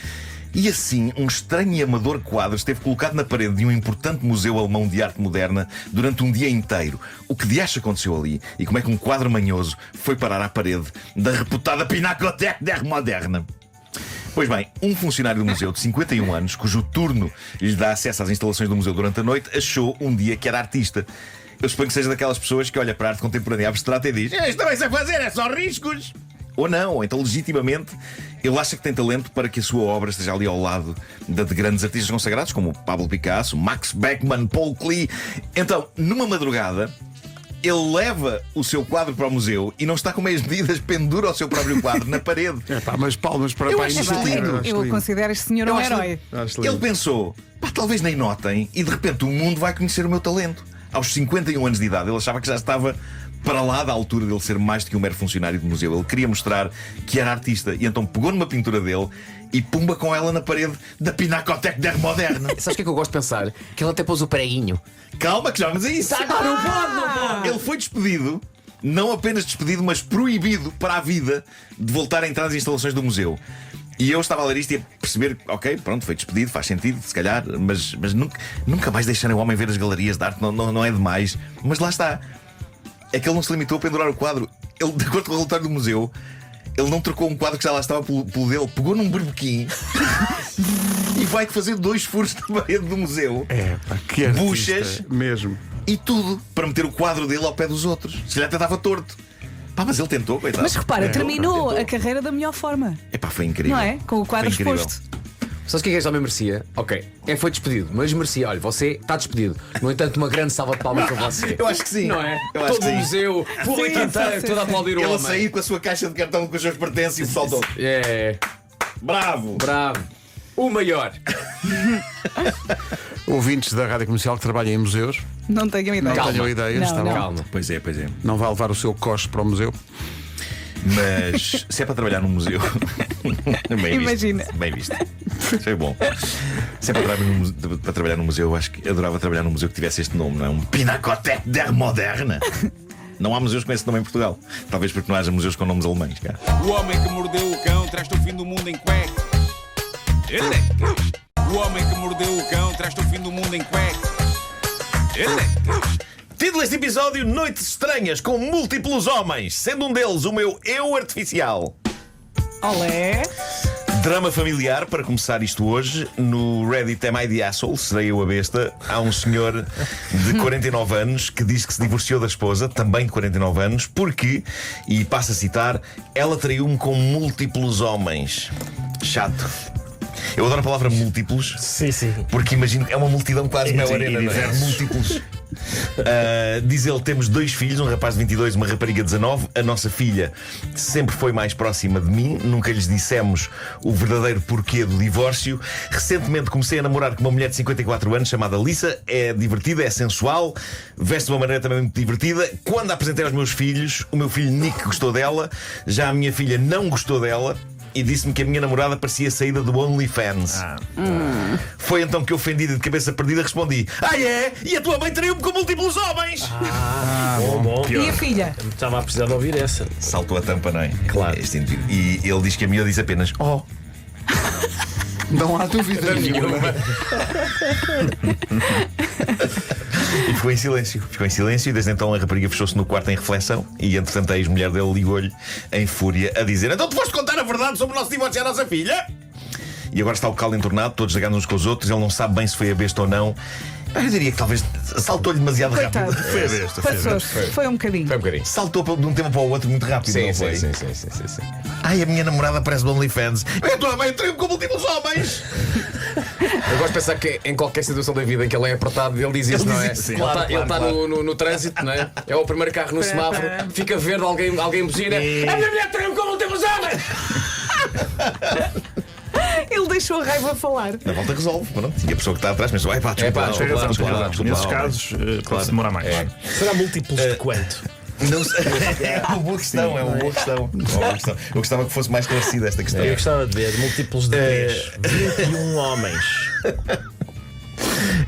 E assim, um estranho e amador quadro esteve colocado na parede de um importante museu alemão de arte moderna durante um dia inteiro. O que de acho aconteceu ali? E como é que um quadro manhoso foi parar à parede da reputada Pinakothek der Moderne? Pois bem, um funcionário do museu de 51 anos, cujo turno lhe dá acesso às instalações do museu durante a noite, achou um dia que era artista. Eu suponho que seja daquelas pessoas que olha para a arte contemporânea abstrata e diz: isto também sei fazer, é só riscos. Ou não, ou então legitimamente ele acha que tem talento para que a sua obra esteja ali ao lado da de grandes artistas consagrados como Pablo Picasso, Max Beckmann, Paul Klee. Então, numa madrugada, ele leva o seu quadro para o museu e não está com meias medidas, pendura o seu próprio quadro na parede. Mas palmas para Eu a acho iniciativa. lindo. Eu considero este senhor Eu um acho herói. Ele pensou: talvez nem notem, e de repente o mundo vai conhecer o meu talento. Aos 51 anos de idade, ele achava que já estava para lá da altura dele ser mais do que um mero funcionário de museu. Ele queria mostrar que era artista e então pegou numa pintura dele e pumba com ela na parede da Pinakothek der Moderne. Sabes o que é que eu gosto de pensar? Que ele até pôs o preguinho. Calma, que já vamos a isso. Não pode. Ele foi despedido, não apenas despedido, mas proibido para a vida de voltar a entrar nas instalações do museu. E eu estava a ler isto e a perceber: ok, pronto, foi despedido, faz sentido, se calhar, mas nunca mais deixarem o homem ver as galerias de arte, não é demais. Mas lá está. É que ele não se limitou a pendurar o quadro. Ele, de acordo com o relatório do museu, ele não trocou um quadro que já lá estava pelo dele, pegou num berbequim e vai fazer 2 furos na parede do museu. Que artista, buchas mesmo. e tudo para meter o quadro dele ao pé dos outros. Se calhar até estava torto. Mas ele tentou, coitado. Mas repara, terminou tentou. a carreira da melhor forma. Foi incrível. Não é? Com o quadro Foi incrível. exposto. Sabes o que é que este homem merecia? Ok, foi despedido, mas merecia. Olha, você está despedido. No entanto, uma grande salva de palmas para você. Eu acho que sim. Não é? Eu acho Todo que o sim. museu, público inteiro, todo a aplaudir o Ele a homem. sair com a sua caixa de cartão com os seus pertences e o pessoal todo. Bravo! Bravo. O maior. Ouvintes da Rádio Comercial que trabalham em museus, Não tenho ideia. Calma. tenham ideias, Não, tá não. bom? Calma. Pois é. Não vai levar o seu coche para o museu. Mas se é para trabalhar num museu. Bem Imagina. Visto. Bem visto. Isso é bom. Se é para trabalhar num museu, eu acho que adorava trabalhar num museu que tivesse este nome, não é? Um Pinakothek der Moderne. Não há museus com esse nome em Portugal. Talvez porque não haja museus com nomes alemães, cara. O homem que mordeu o cão traz-te o fim do mundo em cuecas. O homem que mordeu o cão traz-te o fim do mundo em cuecas. Título deste episódio: Noites Estranhas com Múltiplos Homens, sendo um deles o meu eu artificial. Olé. Drama familiar, para começar isto hoje. No Reddit Am I the Asshole, serei eu a besta. Há um senhor de 49 anos que diz que se divorciou da esposa, também de 49 anos, porque, e passo a citar, ela traiu-me com múltiplos homens. Chato. Eu adoro a palavra múltiplos. Sim. Porque imagino, é uma multidão quase meia arena, não é? diversos. Múltiplos. Diz ele: temos 2 filhos, um rapaz de 22 e uma rapariga de 19. A nossa filha sempre foi mais próxima de mim. Nunca lhes dissemos o verdadeiro porquê do divórcio. Recentemente comecei a namorar com uma mulher de 54 anos chamada Lisa. É divertida, é sensual, veste de uma maneira também muito divertida. Quando a apresentei aos meus filhos, o meu filho Nick gostou dela. Já a minha filha não gostou dela e disse-me que a minha namorada parecia saída do OnlyFans. Foi então que, ofendido e de cabeça perdida, respondi: é? E a tua mãe traiu-me com múltiplos homens? Bom. E a filha? Estava a precisar de ouvir essa. Saltou a tampa, não é? Claro. Este indivíduo. E ele diz que a miúda diz apenas: Não há dúvida nenhuma. E ficou em silêncio. E desde então a rapariga fechou-se no quarto em reflexão. E entretanto a ex-mulher dele ligou-lhe em fúria a dizer: então tu foste contar a verdade sobre o nosso divórcio à nossa filha? E agora está o calo entornado, todos zagados uns com os outros. Ele não sabe bem se foi a besta ou não. Eu diria que talvez saltou-lhe demasiado Coitado. rápido. Foi a besta. Passou-se. Foi um bocadinho. Foi um bocadinho. Saltou de um tema para o outro muito rápido, não foi? Sim. Ai, a minha namorada parece do OnlyFans. A tua mãe traiu-me com múltiplos homens. Eu gosto de pensar que em qualquer situação da vida em que ele é apertado, ele diz isso, Ele não é? diz isso, Ele claro, está claro. no trânsito, não é? É o primeiro carro no semáforo, fica verde, alguém buzina. A minha mulher traiu-me com múltiplos homens! Ele deixou a raiva falar. Na volta resolve, pronto. E a pessoa que está atrás pensou, pá, desculpa lá, desculpa lá. Nesses casos, pode demorar mais. Será múltiplos de quanto? Não sei. É uma boa questão, é uma boa questão. Eu gostava que fosse mais esclarecida esta questão. Eu gostava de ver múltiplos de 3. 21 homens.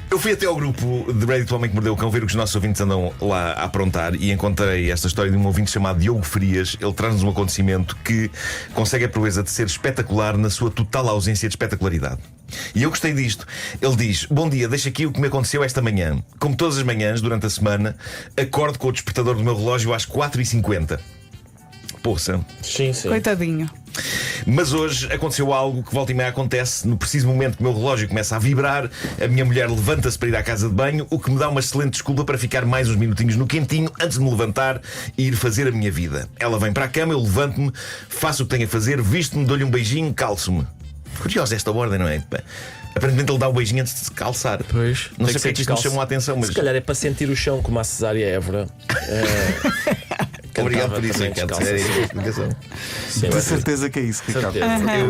Eu fui até ao grupo de Reddit do Homem que Mordeu o Cão ver o que os nossos ouvintes andam lá a aprontar e encontrei esta história de um ouvinte chamado Diogo Frias. Ele traz-nos um acontecimento que consegue a proeza de ser espetacular na sua total ausência de espetacularidade. E eu gostei disto. Ele diz: bom dia, deixa aqui o que me aconteceu esta manhã. Como todas as manhãs, durante a semana, acordo com o despertador do meu relógio às 4h50. Poça. Sim, sim. Coitadinho. Mas hoje aconteceu algo que volta e meia acontece. No preciso momento que o meu relógio começa a vibrar, a minha mulher levanta-se para ir à casa de banho, o que me dá uma excelente desculpa para ficar mais uns minutinhos no quentinho antes de me levantar e ir fazer a minha vida. Ela vem para a cama, eu levanto-me, faço o que tenho a fazer, visto-me, dou-lhe um beijinho, calço-me. Curiosa esta ordem, não é? Aparentemente ele dá o beijinho antes de se calçar. Pois, não sei porque é que isto me chamou a atenção, mas se calhar é para sentir o chão como a Cesária Évora. Obrigado por isso, Ricardo. É essa a explicação. De certeza que é isso, Ricardo.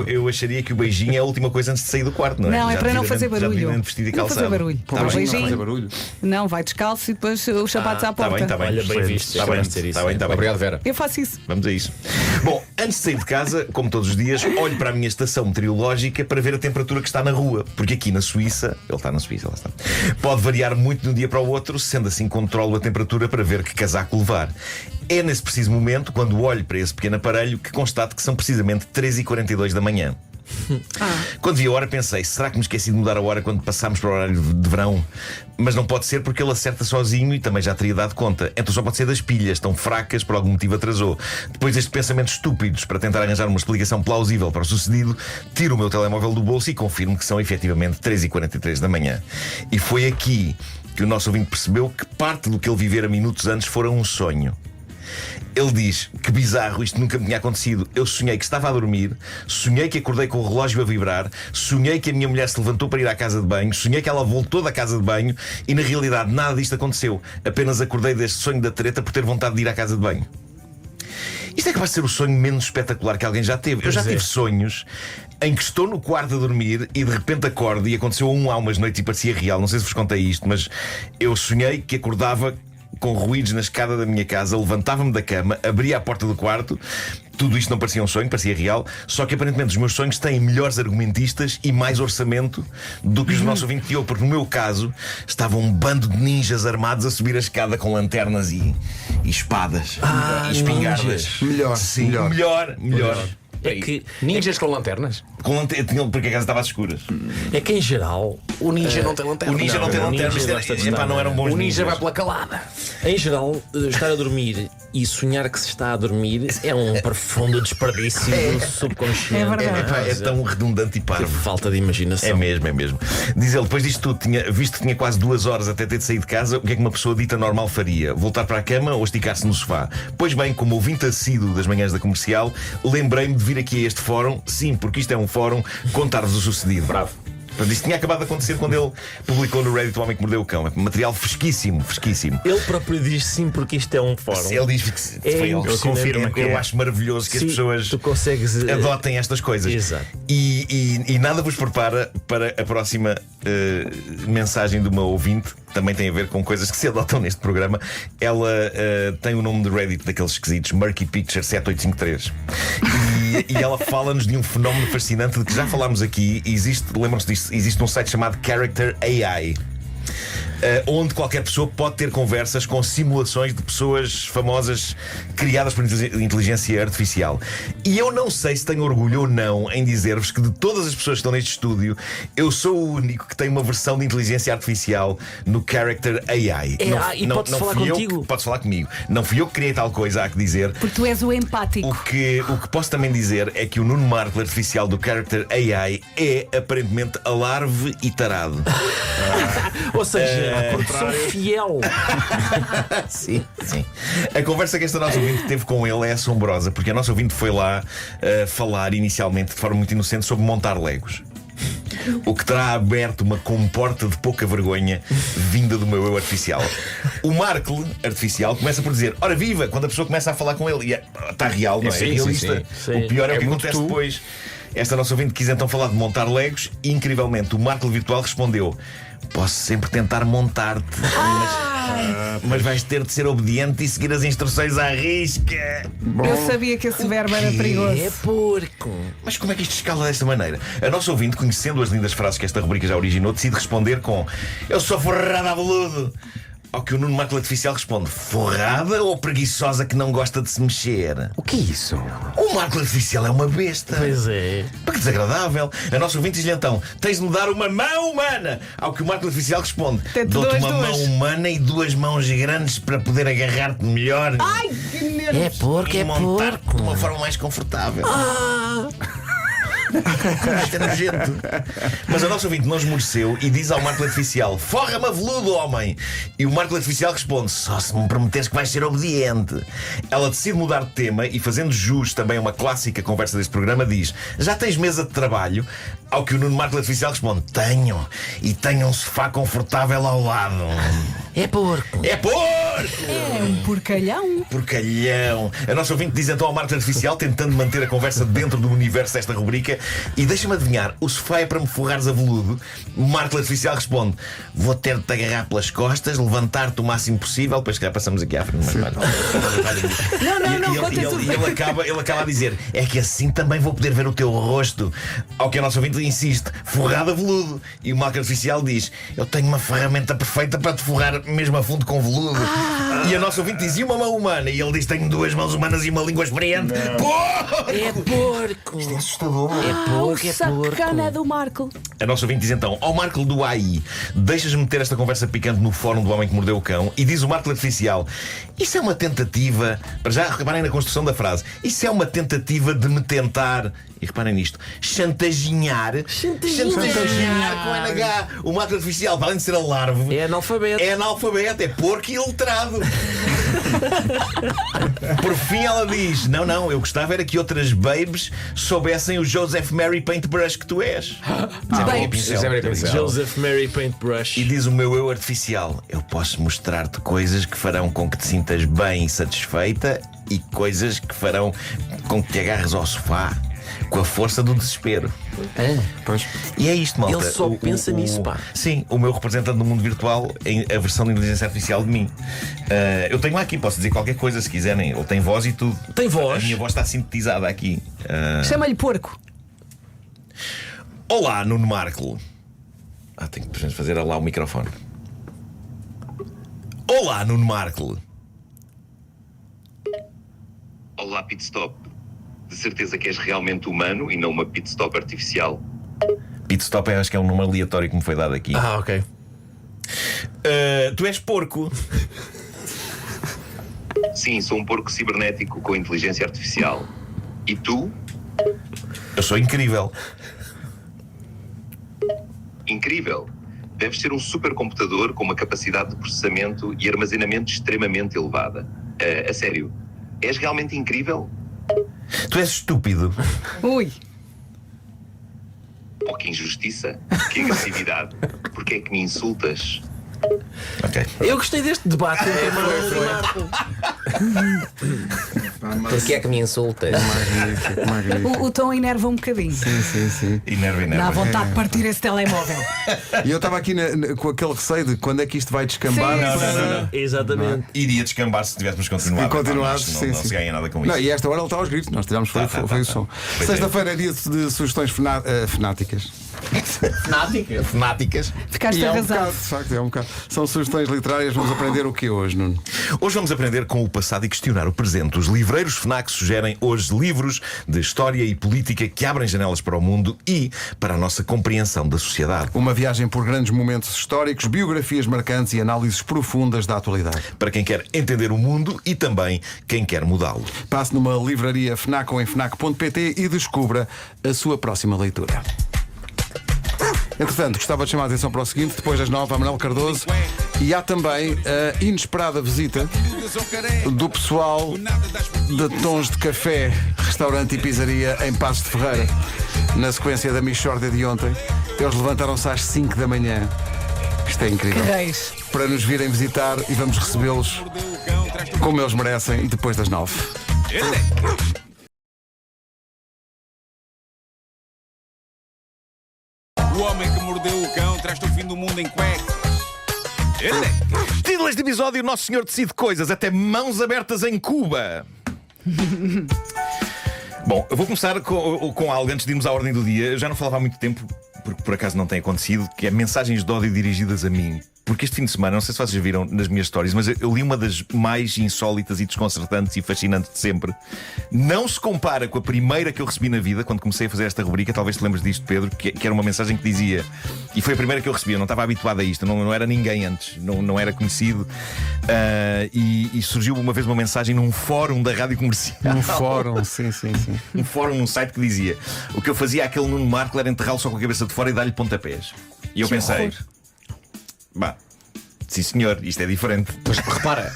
Eu acharia que o beijinho é a última coisa antes de sair do quarto, não é? Não, é Já para não fazer devidamente- já barulho. devidamente vestido e Não fazer calçado. barulho. Tá Dá um bem, beijinho. Fazer barulho. Não, vai descalço e depois os sapatos à Tá porta. bem, tá bem. Olha, bem visto. Tá bem, Acabaste de dizer isso. tá bem, tá bem. Obrigado, Vera. Eu faço isso. Vamos a isso. Bom, antes de sair de casa, como todos os dias, olho para a minha estação meteorológica para ver a temperatura que está na rua. Porque aqui na Suíça, ele está na Suíça, lá está, pode variar muito de um dia para o outro, sendo assim controlo a temperatura para ver que casaco levar. É nesse preciso momento, quando olho para esse pequeno aparelho, que constato que são precisamente 3h42 da manhã. Quando vi a hora pensei, será que me esqueci de mudar a hora quando passámos para o horário de verão? Mas não pode ser porque ele acerta sozinho e também já teria dado conta. Então só pode ser das pilhas, tão fracas, por algum motivo atrasou. Depois destes pensamentos estúpidos para tentar arranjar uma explicação plausível para o sucedido, tiro o meu telemóvel do bolso e confirmo que são efetivamente 3h43 da manhã. E foi aqui que o nosso ouvinte percebeu que parte do que ele vivera minutos antes fora um sonho. Ele diz: que bizarro, isto nunca me tinha acontecido. Eu sonhei que estava a dormir, sonhei que acordei com o relógio a vibrar, sonhei que a minha mulher se levantou para ir à casa de banho, sonhei que ela voltou da casa de banho e na realidade nada disto aconteceu. Apenas acordei deste sonho da treta por ter vontade de ir à casa de banho. Isto é capaz de ser o sonho menos espetacular que alguém já teve. Eu já tive sonhos em que estou no quarto a dormir e de repente acordo, e aconteceu há umas noites e parecia real. Não sei se vos contei isto, mas eu sonhei que acordava com ruídos na escada da minha casa, levantava-me da cama, abria a porta do quarto. Tudo isto não parecia um sonho, parecia real. Só que aparentemente os meus sonhos têm melhores argumentistas e mais orçamento do que os do nosso ouvinte Diogo. Porque no meu caso estava um bando de ninjas armados a subir a escada com lanternas e espadas e espingardas. Melhor, Sim, melhor. É que, Ninjas com lanternas? Porque a casa estava às escuras. é que em geral, O ninja não tem lanterna. O ninja não tem o lanterna, ninja mas gosta de estar, não eram bons O ninja ninjas. vai pela calada. em geral, estar a dormir e sonhar que se está a dormir é um profundo desperdício do subconsciente. É verdade. não É tão redundante e Que parvo. falta de imaginação. É mesmo. Diz ele, depois disto tudo, visto que tinha quase 2 horas até ter de sair de casa, o que é que uma pessoa dita normal faria? Voltar para a cama ou esticar-se no sofá? Pois bem, como ouvinte assíduo das manhãs da Comercial, lembrei-me de vir aqui a este fórum, sim, porque isto é um fórum, contar-vos o sucedido. Bravo. Portanto, isto tinha acabado de acontecer quando ele publicou no Reddit O Homem que Mordeu o Cão. É material fresquíssimo. Ele próprio diz sim porque isto é um fórum. Ele diz que É foi ele que impressionante. confirma que eu acho maravilhoso que Sim, as pessoas tu consegues adotem estas coisas. Exato. E nada vos prepara para a próxima mensagem de uma ouvinte. Também tem a ver com coisas que se adotam neste programa. Ela tem o nome de Reddit daqueles esquisitos, Murky Picture 7853. E ela fala-nos de um fenómeno fascinante de que já falámos aqui. Lembram-se disto? Existe um site chamado Character AI. Onde qualquer pessoa pode ter conversas com simulações de pessoas famosas criadas por inteligência artificial. E eu não sei se tenho orgulho ou não em dizer-vos que de todas as pessoas que estão neste estúdio, eu sou o único que tem uma versão de inteligência artificial no Character AI. E podes falar contigo? Podes falar comigo. Não fui eu que criei tal coisa, há que dizer. Porque tu és o empático. O que posso também dizer é que o Nuno Marco artificial do Character AI é aparentemente alarve e tarado. Ou seja, a produção fiel. Sim. A conversa que esta nossa ouvinte teve com ele é assombrosa, porque a nossa ouvinte foi lá falar inicialmente de forma muito inocente sobre montar legos. O que terá aberto uma comporta de pouca vergonha vinda do meu eu artificial. O Marco artificial começa por dizer: ora viva, quando a pessoa começa a falar com ele, e está real, não é? Sim, Realista. sim. O pior é o que muito acontece tu. depois. Esta nossa ouvinte quis então falar de montar legos e, incrivelmente, o Marco Virtual respondeu: posso sempre tentar montar-te, mas vais ter de ser obediente e seguir as instruções à risca. Eu sabia que esse verbo era perigoso. porco. Mas como é que isto escala desta maneira? A nossa ouvinte, conhecendo as lindas frases que esta rubrica já originou, decide responder com: eu sou forrada a veludo. Ao que o Nuno Marco Artificial responde: forrada ou preguiçosa que não gosta de se mexer? O que é isso? O Marco Artificial é uma besta. Pois é. Pá, que desagradável. A nossa ouvinte diz-lhe então: tens de me dar uma mão humana. Ao que o Marco Artificial responde: Tem-te dou-te uma duas. mão humana e 2 mãos grandes para poder agarrar-te melhor. Ai, que nervos! É porco, E é montar-te porco. de uma forma mais confortável. Isto é nojento. Mas a nossa ouvinte não esmoreceu e diz ao Marco Artificial: forra-me a veludo, homem. E o Marco Artificial responde: só se me prometeres que vais ser obediente. Ela decide mudar de tema e, fazendo jus também a uma clássica conversa deste programa, diz: já tens mesa de trabalho? Ao que o Nuno Marco Artificial responde: tenho. E tenho um sofá confortável ao lado. É porco. É porco! É um porcalhão. Porcalhão. A nossa ouvinte diz então ao Marco Artificial, tentando manter a conversa dentro do universo desta rubrica: e deixa-me adivinhar, o sofá é para me forrares a veludo? O Marco Artificial responde: vou ter de te agarrar pelas costas, levantar-te o máximo possível. Depois que já passamos aqui à frente. Não, conta tudo. E ele acaba a dizer: é que assim também vou poder ver o teu rosto. Ao que a nossa ouvinte insiste: forrado a veludo. E o Marco Artificial diz: eu tenho uma ferramenta perfeita para te forrar mesmo a fundo com veludo. E a nossa ouvinte diz: e uma mão humana? E ele diz: tenho 2 mãos humanas e uma língua experiente. É porco. Isto é assustador. É porco, é porco. Sacana do Marco. A nossa ouvinte diz então: ao Marco do AI, deixas-me ter esta conversa picante no fórum do Homem que Mordeu o Cão. E diz o Marco Artificial: isso é uma tentativa. Para já, reparem na construção da frase: isso é uma tentativa de me tentar. E reparem nisto: chantagear com NH. O Marco Artificial, para além de ser alarve, É analfabeto. é analfabeto, é porco e iletrado. Por fim, ela diz: não, eu gostava era que outras babes soubessem o Joseph Mary Paintbrush que tu és. Babes. José Maria Pincel. Joseph Mary Paintbrush. E diz o meu eu artificial: eu posso mostrar-te coisas que farão com que te sintas bem e satisfeita, e coisas que farão com que te agarres ao sofá com a força do desespero. Pois. E é isto, malta. Ele só pensa nisso, pá. Sim, o meu representante do mundo virtual, a versão de inteligência artificial de mim. Eu tenho aqui, posso dizer qualquer coisa se quiserem. Ele tem voz e tudo. Tem voz? A minha voz está sintetizada aqui. Chama-lhe porco. Olá, Nuno Marco. Tenho que fazer lá o microfone. Olá, Nuno Marco. Olá, Pitstop. De certeza que és realmente humano e não uma pitstop artificial? Pitstop acho que é um número aleatório que me foi dado aqui. Ok. Tu és porco. Sim, sou um porco cibernético com inteligência artificial. E tu? Eu sou incrível. Incrível. Deves ser um supercomputador com uma capacidade de processamento e armazenamento extremamente elevada. A sério, és realmente incrível? Tu és estúpido. Ui. Oh, que injustiça. Que agressividade. Porquê é que me insultas? Ok. Eu gostei deste debate entre a Manuel e o Marco. Porquê é que me insultas? Magnífico. O tom enerva um bocadinho. Sim. Enerva. Dá vontade de partir esse telemóvel. E eu estava aqui com aquele receio de quando é que isto vai descambar. Sim. Exatamente. Iria descambar se tivéssemos continuado. E continuado, Mas sim, não sim. se ganha nada com isso. Não, e esta hora ele está aos gritos. Nós tiramos foi o som. Pois Sexta-feira é dia de sugestões fanáticas. Fanáticas. Ficaste E é um arrasado. bocado, de facto, é um bocado. São sugestões literárias. Vamos aprender o que hoje, Nuno? Hoje vamos aprender com o passado e questionar o presente. Os livreiros FNAC sugerem hoje livros de história e política que abrem janelas para o mundo e para a nossa compreensão da sociedade. Uma viagem por grandes momentos históricos, biografias marcantes e análises profundas da atualidade. Para quem quer entender o mundo e também quem quer mudá-lo. Passe numa livraria FNAC ou em FNAC.pt e descubra a sua próxima leitura. Entretanto, gostava de chamar a atenção para o seguinte: depois das 9, há Manuel Cardoso. E há também a inesperada visita do pessoal de Tons de Café, restaurante e pizzaria em Passos de Ferreira. Na sequência da Michórdia de ontem, eles levantaram-se às 5 da manhã. Isto é incrível. Que reis. Para nos virem visitar e vamos recebê-los como eles merecem depois das 9. O homem que mordeu o cão traz-te o fim do mundo em cuecas. Título deste episódio: Nosso Senhor decide coisas, até mãos abertas em Cuba. Bom, eu vou começar com algo antes de irmos à ordem do dia. Eu já não falava há muito tempo, porque por acaso não tem acontecido, que é mensagens de ódio dirigidas a mim. Porque este fim de semana, não sei se vocês viram nas minhas stories, mas eu li uma das mais insólitas e desconcertantes e fascinantes de sempre. Não se compara com a primeira que eu recebi na vida, quando comecei a fazer esta rubrica. Talvez te lembres disto, Pedro, que era uma mensagem que dizia, e foi a primeira que eu recebi, eu não estava habituado a isto, não era ninguém antes, não era conhecido, e surgiu uma vez uma mensagem num fórum da Rádio Comercial. Um fórum, sim. Um fórum num site que dizia: o que eu fazia àquele Nuno Marco era enterrá-lo só com a cabeça de fora e dar-lhe pontapés. E eu pensei: bah, sim senhor, isto é diferente. Mas repara,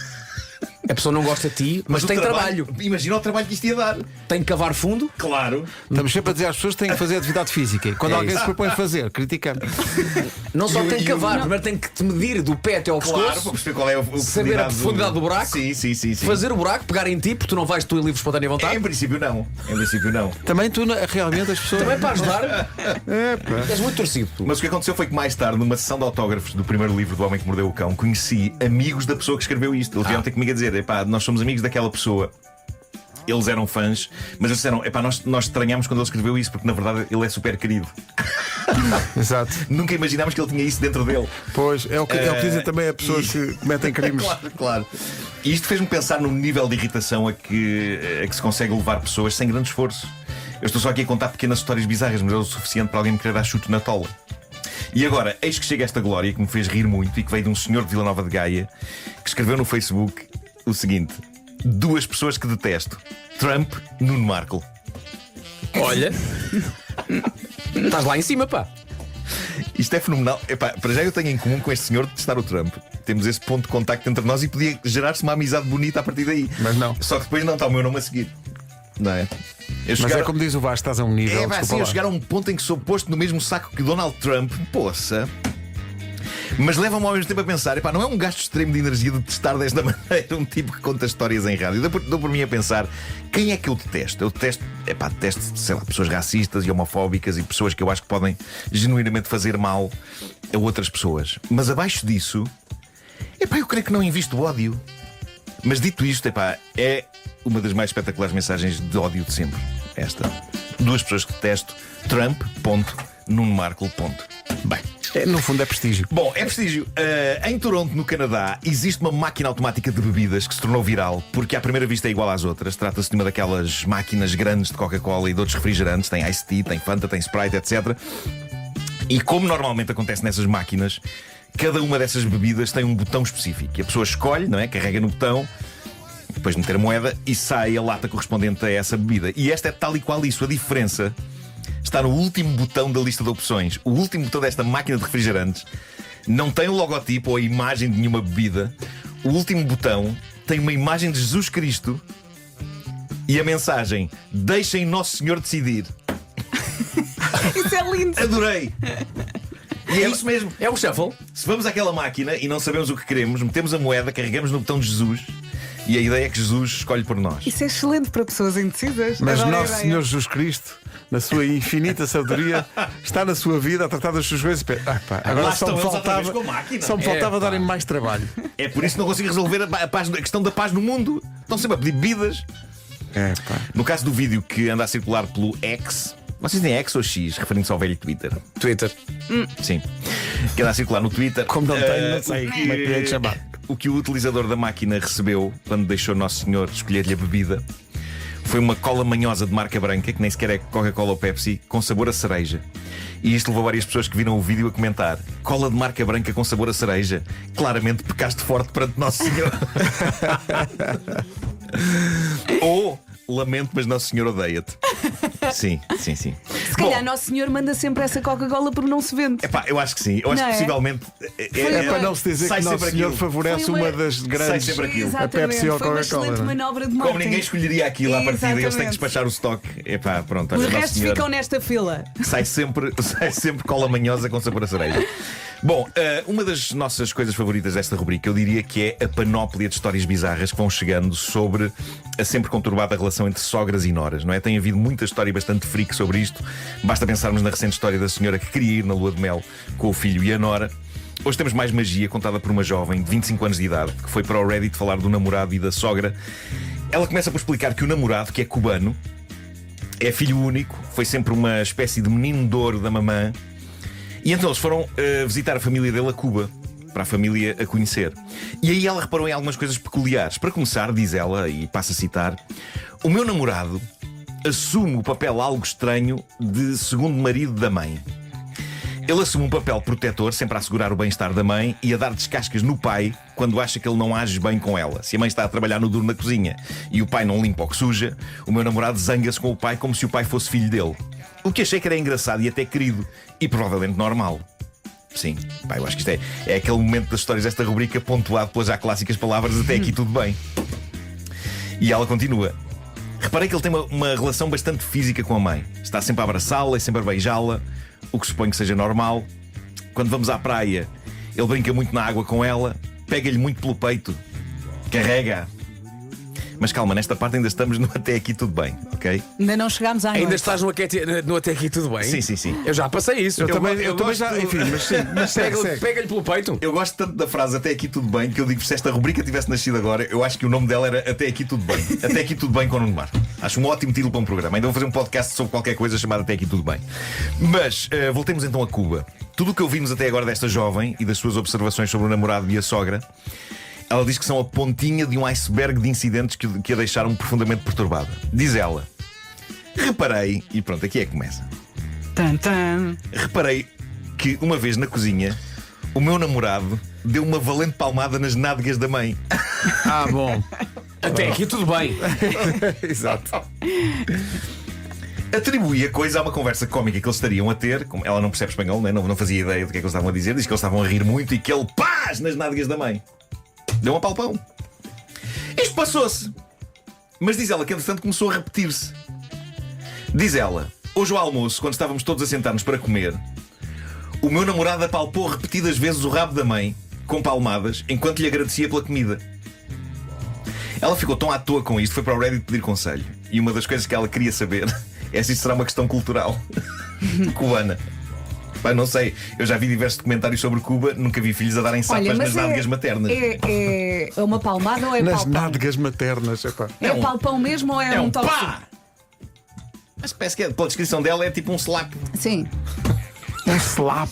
a pessoa não gosta de ti, mas o tem trabalho. Imagina o trabalho que isto ia dar. Tem que cavar fundo. Claro. Estamos sempre a dizer às pessoas que têm que fazer atividade física. E quando É alguém isso. se propõe a fazer, criticamos. Não só tem que cavar, primeiro tem que te medir do pé até ao Claro, para pescoço, perceber qual é a saber a profundidade do buraco, Sim. fazer o buraco, pegar em ti, porque tu não vais tu em livre espontânea vontade. Em princípio não. Também tu, realmente, as pessoas. Também para ajudar. És muito torcido. Tu. Mas o que aconteceu foi que mais tarde, numa sessão de autógrafos do primeiro livro do Homem que Mordeu o Cão, conheci amigos da pessoa que escreveu isto. Eles vieram ter comigo a dizer: epá, nós somos amigos daquela pessoa. Eles eram fãs, mas eles disseram: epá, nós estranhámos quando ele escreveu isso, porque na verdade ele é super querido. Exato. Nunca imaginámos que ele tinha isso dentro dele. Pois, é o que dizem também a pessoas que cometem crimes. Claro. E isto fez-me pensar num nível de irritação a que se consegue levar pessoas sem grande esforço. Eu estou só aqui a contar pequenas histórias bizarras, mas é o suficiente para alguém me querer dar chute na tola. E agora, eis que chega esta glória que me fez rir muito e que veio de um senhor de Vila Nova de Gaia que escreveu no Facebook o seguinte: duas pessoas que detesto: Trump, Nuno Marco. Olha, estás lá em cima, pá. Isto é fenomenal. Epá, para já eu tenho em comum com este senhor de testar o Trump. Temos esse ponto de contacto entre nós e podia gerar-se uma amizade bonita a partir daí. Mas não. Só que depois não está o meu nome a seguir. Não é? Mas é como diz o Vasco, estás a um nível. É, assim, eu chegar a um ponto em que sou posto no mesmo saco que Donald Trump, poça. Mas leva-me ao mesmo tempo a pensar: epá, não é um gasto extremo de energia de testar desta maneira um tipo que conta histórias em rádio? Dou por mim a pensar: quem é que eu detesto? Eu detesto, sei lá, pessoas racistas e homofóbicas e pessoas que eu acho que podem genuinamente fazer mal a outras pessoas. Mas abaixo disso, epá, eu creio que não invisto ódio. Mas dito isto, epá, é uma das mais espetaculares mensagens de ódio de sempre. Esta. Duas pessoas que detesto: Trump, ponto, Nuno Marco, ponto. Bem. No fundo é prestígio. Bom, é prestígio. Em Toronto, no Canadá, existe uma máquina automática de bebidas que se tornou viral porque à primeira vista é igual às outras. Trata-se de uma daquelas máquinas grandes de Coca-Cola e de outros refrigerantes. Tem Ice Tea, tem Fanta, tem Sprite, etc. E como normalmente acontece nessas máquinas, cada uma dessas bebidas tem um botão específico e a pessoa escolhe, não é? Carrega no botão, depois de meter a moeda e sai a lata correspondente a essa bebida. E esta é tal e qual isso. A diferença está no último botão da lista de opções. O último botão desta máquina de refrigerantes não tem o logotipo ou a imagem de nenhuma bebida. O último botão tem uma imagem de Jesus Cristo e a mensagem: deixem Nosso Senhor decidir. Isso é lindo. Adorei! E é isso mesmo. É um shuffle. Se vamos àquela máquina e não sabemos o que queremos, metemos a moeda, carregamos no botão de Jesus e a ideia é que Jesus escolhe por nós. Isso é excelente para pessoas indecisas. Mas Adoro a Nosso ideia. Senhor Jesus Cristo, na sua infinita sabedoria, está na sua vida a tratar das suas coisas. Agora Lá só estão me eles outra vez faltava, com a máquina. só me faltava É, pá. darem-me mais trabalho. É por isso que não consigo resolver a questão da paz no mundo. Estão sempre a pedir bebidas. No caso do vídeo que anda a circular pelo X, vocês têm X ou X, referindo-se ao velho Twitter? Twitter. Sim. Que anda a circular no Twitter. Como não tenho, não sei como é que é de chamar. O que o utilizador da máquina recebeu quando deixou Nosso Senhor escolher-lhe a bebida foi uma cola manhosa de marca branca, que nem sequer é Coca-Cola ou Pepsi, com sabor a cereja. E isto levou várias pessoas que viram o vídeo a comentar: cola de marca branca com sabor a cereja. Claramente pecaste forte perante Nosso Senhor. Ou lamento, mas Nosso Senhor odeia-te. Sim. Se calhar Nosso Senhor manda sempre essa Coca-Cola porque não se vende. Epá, eu acho que sim. Eu acho Não que é? possivelmente É para não se dizer sai que Nosso sempre Senhor aquilo. favorece Foi uma uma- das Sai grandes. sempre aquilo. A Pepsi ou a Foi uma Coca-Cola, excelente não é? manobra de Como marketing. ninguém escolheria aquilo à partida, eles têm que Exatamente. despachar o stock. Epá, pronto, olha, Os Nosso restos Senhor ficam nesta fila. sai sempre cola manhosa com sabor a cereja. Bom, uma das nossas coisas favoritas desta rubrica, eu diria que é a panóplia de histórias bizarras que vão chegando sobre a sempre conturbada relação entre sogras e noras, não é? Tem havido muita história bastante freak sobre isto. Basta pensarmos na recente história da senhora que queria ir na lua de mel com o filho e a nora. Hoje temos mais magia contada por uma jovem de 25 anos de idade que foi para o Reddit falar do namorado e da sogra. Ela começa por explicar que o namorado, que é cubano, é filho único, foi sempre uma espécie de menino de ouro da mamã. E então eles foram visitar a família dele a Cuba, para a família a conhecer. E aí ela reparou em algumas coisas peculiares. Para começar, diz ela, e passo a citar: o meu namorado assume o papel algo estranho de segundo marido da mãe. Ele assume um papel protetor, sempre a assegurar o bem-estar da mãe e a dar descascas no pai quando acha que ele não age bem com ela. Se a mãe está a trabalhar no duro na cozinha e o pai não limpa o que suja, o meu namorado zanga-se com o pai como se o pai fosse filho dele. O que achei que era engraçado e até querido, e provavelmente normal. Sim, pá, eu acho que isto é aquele momento das histórias desta rubrica pontuado pelas já clássicas palavras até aqui tudo bem. E ela continua: reparei que ele tem uma relação bastante física com a mãe. Está sempre a abraçá-la e sempre a beijá-la, o que suponho que seja normal. Quando vamos à praia, ele brinca muito na água com ela, pega-lhe muito pelo peito, carrega-a. Mas calma, nesta parte ainda estamos no até aqui tudo bem, ok? Ainda não chegámos à Ainda noite. estás no até aqui tudo bem? Sim, sim, sim. Eu já passei isso. Eu também já. Enfim, mas segue. Pega-lhe pelo peito. Eu gosto tanto da frase até aqui tudo bem que eu digo que se esta rubrica tivesse nascido agora, eu acho que o nome dela era Até Aqui Tudo Bem. Até Aqui Tudo Bem com o Nuno Marco. Acho um ótimo título para um programa. Ainda vou fazer um podcast sobre qualquer coisa chamado Até Aqui Tudo Bem. Mas voltemos então a Cuba. Tudo o que ouvimos até agora desta jovem e das suas observações sobre o namorado e a sogra, ela diz que são a pontinha de um iceberg de incidentes que a deixaram profundamente perturbada. Diz ela: reparei, e pronto, aqui é que começa. Tan, tan. Reparei que uma vez na cozinha o meu namorado deu uma valente palmada nas nádegas da mãe. Ah, bom. Até aqui tudo bem. Exato. Atribuí a coisa a uma conversa cómica que eles estariam a ter. Como ela não percebe espanhol, né? não fazia ideia do que é que eles estavam a dizer. Diz que eles estavam a rir muito e que ele paz nas nádegas da mãe. Deu um apalpão. Isto passou-se. Mas diz ela que entretanto começou a repetir-se. Diz ela: hoje ao almoço, quando estávamos todos a sentar-nos para comer, o meu namorado apalpou repetidas vezes o rabo da mãe, com palmadas, enquanto lhe agradecia pela comida. Ela ficou tão à toa com isto, foi para o Reddit pedir conselho. E uma das coisas que ela queria saber é se isto será uma questão cultural cubana. Bem, não sei, eu já vi diversos documentários sobre Cuba, nunca vi filhos a darem sapas nas nádegas maternas. É uma palmada ou é Nas palpão? nádegas maternas. Epá. É palpão mesmo ou é um toque? pá! Mas parece que pela descrição dela é tipo um slap. Sim. Um slap.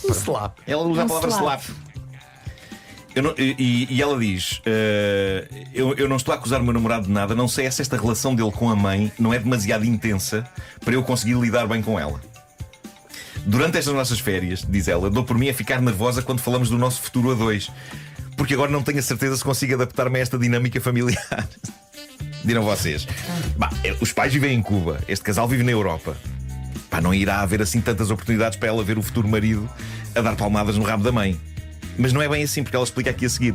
Ela usa a Um palavra slap. slap. E ela diz: eu não estou a acusar o meu namorado de nada, não sei se esta relação dele com a mãe não é demasiado intensa para eu conseguir lidar bem com ela. Durante estas nossas férias, diz ela, dou por mim a ficar nervosa quando falamos do nosso futuro a dois, porque agora não tenho a certeza se consigo adaptar-me a esta dinâmica familiar. Dirão vocês: bah, os pais vivem em Cuba, este casal vive na Europa. Pá, não irá haver assim tantas oportunidades para ela ver o futuro marido a dar palmadas no rabo da mãe. Mas não é bem assim, porque ela explica aqui a seguir.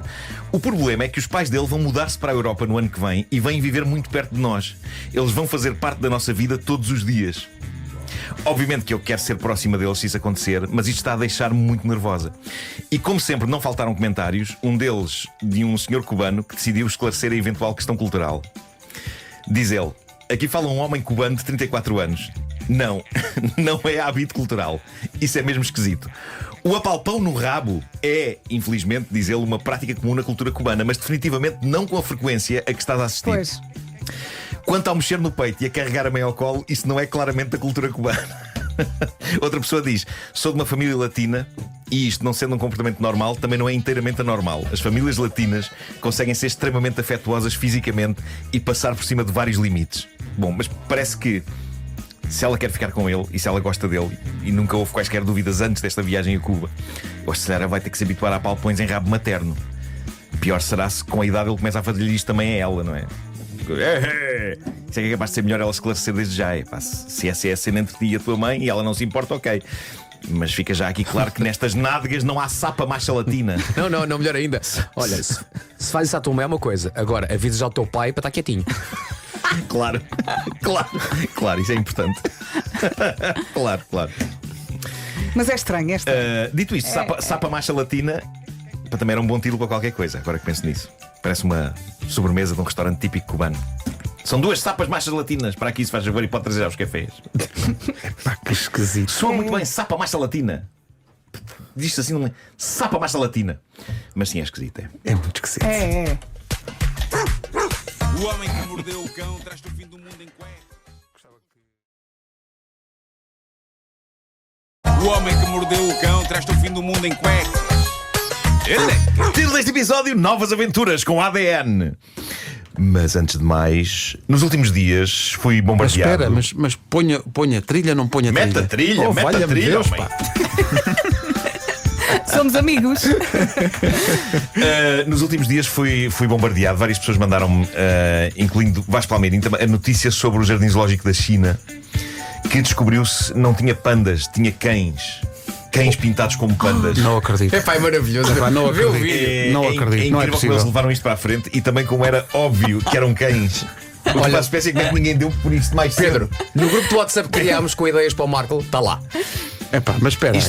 O problema é que os pais dele vão mudar-se para a Europa no ano que vem e vêm viver muito perto de nós. Eles vão fazer parte da nossa vida todos os dias. Obviamente que eu quero ser próxima deles se isso acontecer, mas isto está a deixar-me muito nervosa. E como sempre não faltaram comentários, um deles de um senhor cubano que decidiu esclarecer a eventual questão cultural. Diz ele: aqui fala um homem cubano de 34 anos. Não, não é hábito cultural. Isso é mesmo esquisito. O apalpão no rabo é, infelizmente, diz ele, uma prática comum na cultura cubana, mas definitivamente não com a frequência a que estás a assistir. Pois. Quanto ao mexer no peito e a carregar a mãe ao colo, isso não é claramente da cultura cubana. Outra pessoa diz: sou de uma família latina e isto, não sendo um comportamento normal, também não é inteiramente anormal. As famílias latinas conseguem ser extremamente afetuosas fisicamente e passar por cima de vários limites. Bom, mas parece que se ela quer ficar com ele e se ela gosta dele, e nunca houve quaisquer dúvidas antes desta viagem a Cuba, ou se ela vai ter que se habituar a palpões em rabo materno. Pior será se com a idade ele começa a fazer-lhe isto também a ela, não é? Isso é que é capaz de ser melhor ela esclarecer desde já. Se essa é a cena entre ti e a tua mãe e ela não se importa, ok. Mas fica já aqui claro que nestas nádegas não há sapa macha latina. Não, melhor ainda. Olha, se faz isso à tua mãe é uma coisa, agora avisa já o teu pai para estar quietinho. Claro, isso é importante. Claro. Mas é estranho, é estranho. Dito isto, sapa macha latina também era um bom título para qualquer coisa, agora que penso nisso. Parece uma sobremesa de um restaurante típico cubano. São 2 sapas machas latinas. Para aqui se faz favor e pode trazer aos cafés. Pá, que esquisito. Soa muito bem, sapa massa latina. Diz-se assim, não sapa massa latina. Mas sim, é esquisito. É muito esquisito. É. O homem que mordeu o cão traz-te o fim do mundo em cuecas. O homem que mordeu o cão traz-te o fim do mundo em cuecas. Título deste episódio: Novas Aventuras com ADN. Mas antes de mais, nos últimos dias fui Mas bombardeado. espera, mas ponha trilha, não ponha trilha. Meta trilha, Oh, meta valha-me trilha, Deus, homem. pá. Somos amigos. Nos últimos dias fui bombardeado. Várias pessoas mandaram-me, incluindo Vasco Palmeirinho, a notícia sobre o Jardim Zoológico da China, que descobriu-se não tinha pandas, tinha cães. Cães pintados como pandas. Não acredito. É pá, é maravilhoso. Epá, não Vê o acredito. vídeo. Não acredito, É não é incrível como possível. eles levaram isto para a frente e também como era óbvio que eram cães. Olha, Olha, a espécie que ninguém deu por isto mais Pedro, cedo. no grupo do WhatsApp que criámos com ideias para o Marco, está lá. Epá, mas espera aí.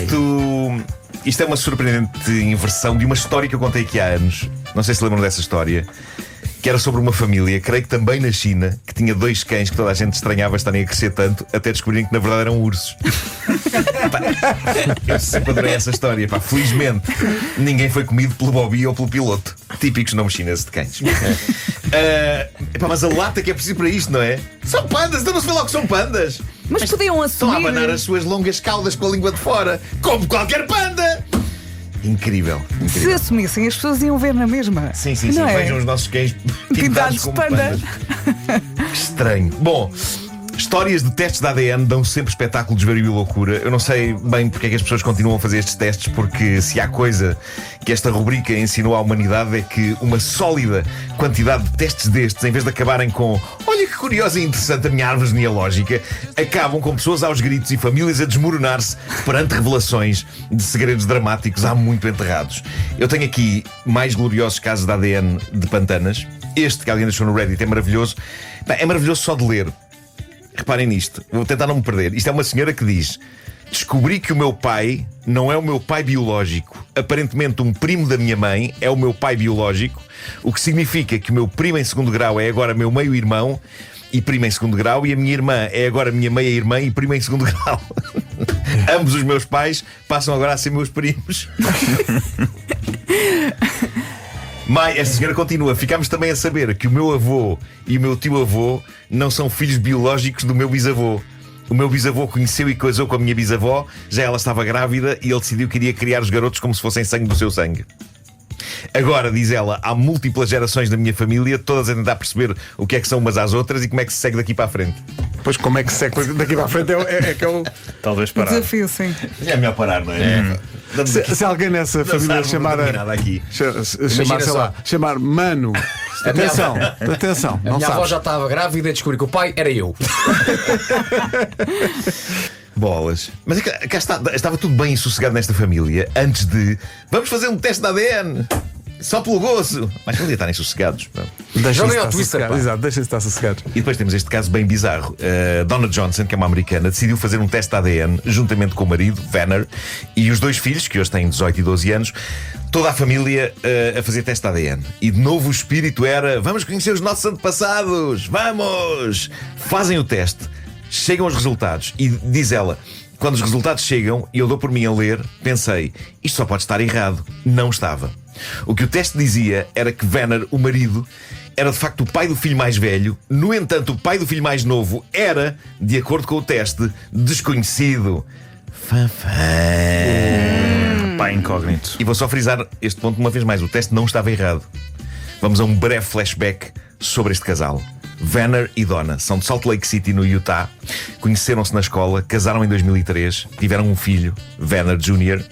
Isto é uma surpreendente inversão de uma história que eu contei aqui há anos. Não sei se lembram dessa história. Que era sobre uma família, creio que também na China, que tinha 2 cães que toda a gente estranhava estarem a crescer tanto, até descobrirem que na verdade eram ursos. Pá, eu sempre adorei essa história. Pá, felizmente, ninguém foi comido pelo Bobby ou pelo piloto. Típicos nomes chineses de cães. Epá, mas a lata que é preciso para isto, não é? São pandas, então não se vê logo que são pandas. Mas podiam Estão a assumir. abanar as suas longas caudas com a língua de fora, como qualquer panda. Incrível, Se incrível. assumissem, as pessoas iam ver na mesma. Sim, sim, sim. Não é? Vejam os nossos cães Pintados pintados de como panda. pandas. Que estranho. Bom, histórias de testes de ADN dão sempre espetáculo de desvario e loucura. Eu não sei bem porque é que as pessoas continuam a fazer estes testes, porque se há coisa que esta rubrica ensinou à humanidade é que uma sólida quantidade de testes destes, em vez de acabarem com olha que curiosa e interessante a minha árvore genealógica, acabam com pessoas aos gritos e famílias a desmoronar-se perante revelações de segredos dramáticos há muito enterrados. Eu tenho aqui mais gloriosos casos de ADN de pantanas. Este que alguém deixou no Reddit é maravilhoso. Pá, é maravilhoso só de ler. Reparem nisto, vou tentar não me perder. Isto é uma senhora que diz: descobri que o meu pai não é o meu pai biológico. Aparentemente um primo da minha mãe é o meu pai biológico, o que significa que o meu primo em 2º grau é agora meu meio-irmão e primo em 2º grau, e a minha irmã é agora minha meia-irmã e prima em 2º grau. Ambos os meus pais passam agora a ser meus primos. Mas esta senhora continua: ficámos também a saber que o meu avô e o meu tio-avô não são filhos biológicos do meu bisavô. O meu bisavô conheceu e casou com a minha bisavó, já ela estava grávida e ele decidiu que iria criar os garotos como se fossem sangue do seu sangue. Agora, diz ela, há múltiplas gerações da minha família, todas a tentar perceber o que é que são umas às outras e como é que se segue daqui para a frente. Pois como é que se segue daqui para a frente é que eu... Talvez parar. Desafio, sim. É melhor parar, não é? Se alguém nessa família chamar nada aqui. chamar, sei lá, chamar mano. Atenção, atenção, A não minha avó sabes. já estava grávida e descobri que o pai era eu. Bolas. Mas é que cá estava tudo bem sossegado nesta família antes de vamos fazer um teste de ADN. Só pelo gozo. Mas não ia estarem sossegados. Deixem-se Joguem ao estar Twister, sossegados. pá. Exato, deixem-se estar sossegados. E depois temos este caso bem bizarro. Donna Johnson, que é uma americana, decidiu fazer um teste de ADN juntamente com o marido, Vanner, e os 2 filhos, que hoje têm 18 e 12 anos. Toda a família a fazer teste de ADN. E de novo o espírito era: vamos conhecer os nossos antepassados, vamos! Fazem o teste, chegam os resultados e diz ela: quando os resultados chegam e eu dou por mim a ler, pensei, isto só pode estar errado. Não estava. O que o teste dizia era que Vanner, o marido, era de facto o pai do filho mais velho. No entanto, o pai do filho mais novo era, de acordo com o teste, desconhecido. Pai incógnito. E vou só frisar este ponto uma vez mais: o teste não estava errado. Vamos a um breve flashback sobre este casal. Vanner e Donna são de Salt Lake City, no Utah. Conheceram-se na escola, casaram em 2003, tiveram um filho, Vanner Jr.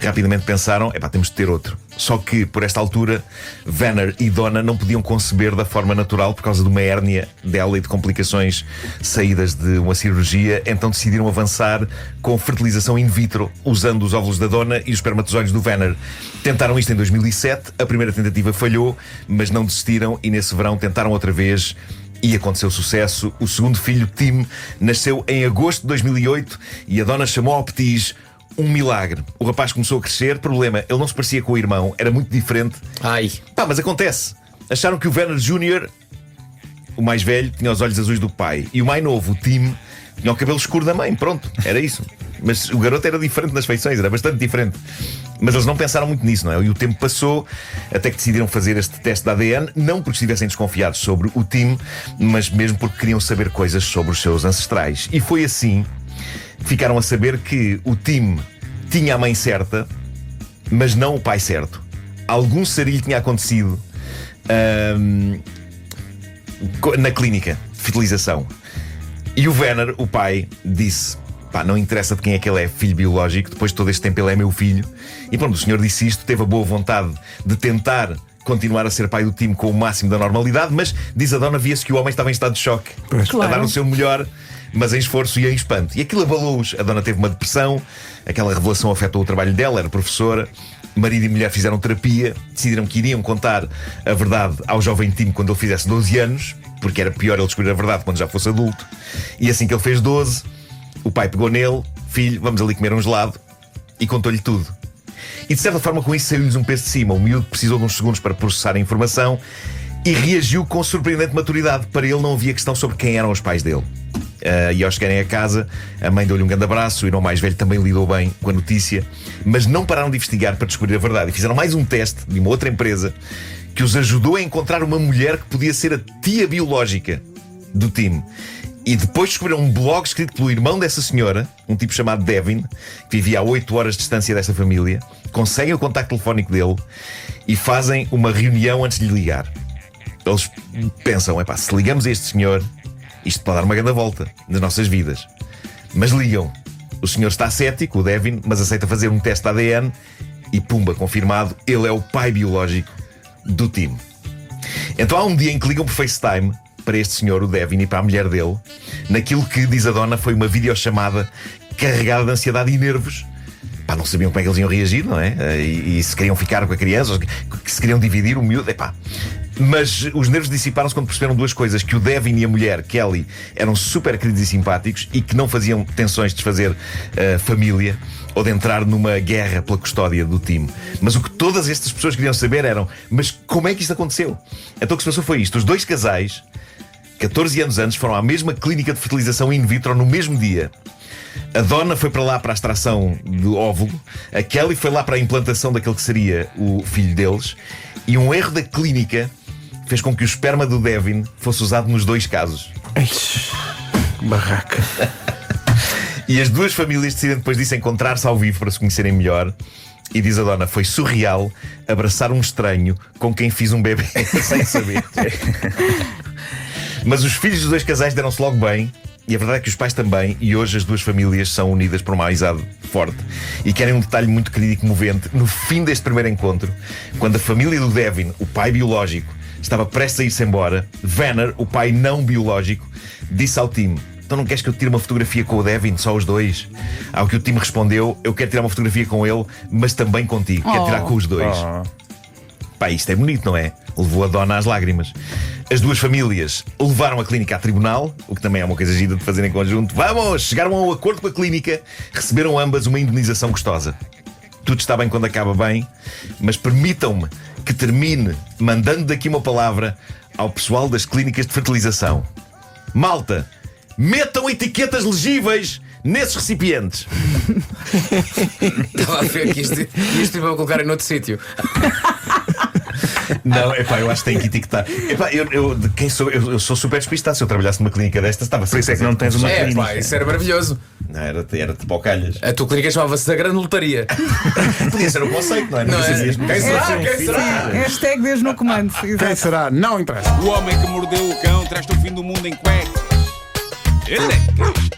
Rapidamente pensaram: epá, temos de ter outro. Só que, por esta altura, Vanner e Donna não podiam conceber da forma natural por causa de uma hérnia dela e de complicações saídas de uma cirurgia. Então decidiram avançar com fertilização in vitro, usando os óvulos da Donna e os espermatozoides do Vanner. Tentaram isto em 2007, a primeira tentativa falhou, mas não desistiram e nesse verão tentaram outra vez. E aconteceu sucesso. O segundo filho, Tim, nasceu em agosto de 2008 e a Donna chamou ao petis um milagre. O rapaz começou a crescer. Problema, ele não se parecia com o irmão, era muito diferente. Ai. Pá, mas acontece. Acharam que o Vanner Jr., o mais velho, tinha os olhos azuis do pai. E o mais novo, o Tim, tinha o cabelo escuro da mãe. Pronto, era isso. Mas o garoto era diferente nas feições, era bastante diferente. Mas eles não pensaram muito nisso, não é? E o tempo passou até que decidiram fazer este teste de ADN, não porque estivessem desconfiados sobre o Tim, mas mesmo porque queriam saber coisas sobre os seus ancestrais. E foi assim que ficaram a saber que o Tim tinha a mãe certa, mas não o pai certo. Algum sarilho tinha acontecido na clínica de fertilização. E o Werner, o pai, disse: pá, não interessa de quem é que ele é filho biológico, depois de todo este tempo ele é meu filho. E pronto, o senhor disse isto, teve a boa vontade de tentar continuar a ser pai do time com o máximo da normalidade, mas, diz a dona, via-se que o homem estava em estado de choque, a dar o seu melhor, mas em esforço e em espanto. E aquilo abalou-os. A dona teve uma depressão, aquela revelação afetou o trabalho dela, era professora. Marido e mulher fizeram terapia, decidiram que iriam contar a verdade ao jovem Tim quando ele fizesse 12 anos, porque era pior ele descobrir a verdade quando já fosse adulto. E assim que ele fez 12, o pai pegou nele: filho, vamos ali comer um gelado, e contou-lhe tudo. E de certa forma com isso saiu-lhes um peso de cima. O miúdo precisou de uns segundos para processar a informação e reagiu com surpreendente maturidade. Para ele não havia questão sobre quem eram os pais dele. E ao chegarem a casa, a mãe deu-lhe um grande abraço. O irmão mais velho também lidou bem com a notícia, mas não pararam de investigar para descobrir a verdade. E fizeram mais um teste de uma outra empresa que os ajudou a encontrar uma mulher que podia ser a tia biológica do Tim. E depois descobriram um blog escrito pelo irmão dessa senhora, um tipo chamado Devin, que vivia a 8 horas de distância desta família. Conseguem o contacto telefónico dele e fazem uma reunião antes de lhe ligar. Eles pensam: epá, se ligamos a este senhor, isto pode dar uma grande volta nas nossas vidas. Mas ligam. O senhor está cético, o Devin, mas aceita fazer um teste de ADN e pumba, confirmado, ele é o pai biológico do Tim. Então há um dia em que ligam por FaceTime para este senhor, o Devin, e para a mulher dele, naquilo que, diz a dona, foi uma videochamada carregada de ansiedade e nervos. Pá, não sabiam como é que eles iam reagir, não é? E se queriam ficar com a criança, ou se queriam dividir o miúdo, epá. Mas os nervos dissiparam-se quando perceberam duas coisas: que o Devin e a mulher, Kelly, eram super queridos e simpáticos e que não faziam tensões de desfazer família ou de entrar numa guerra pela custódia do time. Mas o que todas estas pessoas queriam saber eram: mas como é que isto aconteceu? Então o que se passou foi isto: os dois casais, 14 anos antes, foram à mesma clínica de fertilização in vitro no mesmo dia. A dona foi para lá para a extração do óvulo, a Kelly foi lá para a implantação daquele que seria o filho deles, e um erro da clínica fez com que o esperma do Devin fosse usado nos dois casos. Barraca. E as duas famílias decidem depois disso encontrar-se ao vivo para se conhecerem melhor. E diz a dona: foi surreal abraçar um estranho com quem fiz um bebê sem saber. Mas os filhos dos dois casais deram-se logo bem. E a verdade é que os pais também. E hoje as duas famílias são unidas por uma amizade forte. E querem um detalhe muito querido e comovente. No fim deste primeiro encontro, quando a família do Devin, o pai biológico, estava prestes a ir-se embora, Werner, o pai não biológico, disse ao Tim: então não queres que eu tire uma fotografia com o Devin, só os dois? Ao que o Tim respondeu: eu quero tirar uma fotografia com ele, mas também contigo. Quero tirar com os dois. Pá, isto é bonito, não é? Levou a dona às lágrimas. As duas famílias levaram a clínica a tribunal, o que também é uma coisa gira de fazer em conjunto. Vamos! Chegaram a um acordo com a clínica, receberam ambas uma indenização custosa. Tudo está bem quando acaba bem, mas permitam-me que termine mandando daqui uma palavra ao pessoal das clínicas de fertilização. Malta, metam etiquetas legíveis nesses recipientes. Estava a ver que isto vai colocar em outro sítio. Não, epá, eu acho que tem que etiquetar. Epá, de quem sou? Eu sou super despistado. Se eu trabalhasse numa clínica destas, estava Por isso é que não tens uma clínica. Pá, isso era maravilhoso. Não, era tipo ao calhas. A tua clínica chamava-se da Grande Lotaria. Podia ser um conceito, não é? Não é? sabias como Quem será? ser. Quem será? Hashtag Deus no comando. Quem será? Não interessa. O homem que mordeu o cão traz-te o fim do mundo em cuecas. Elecas.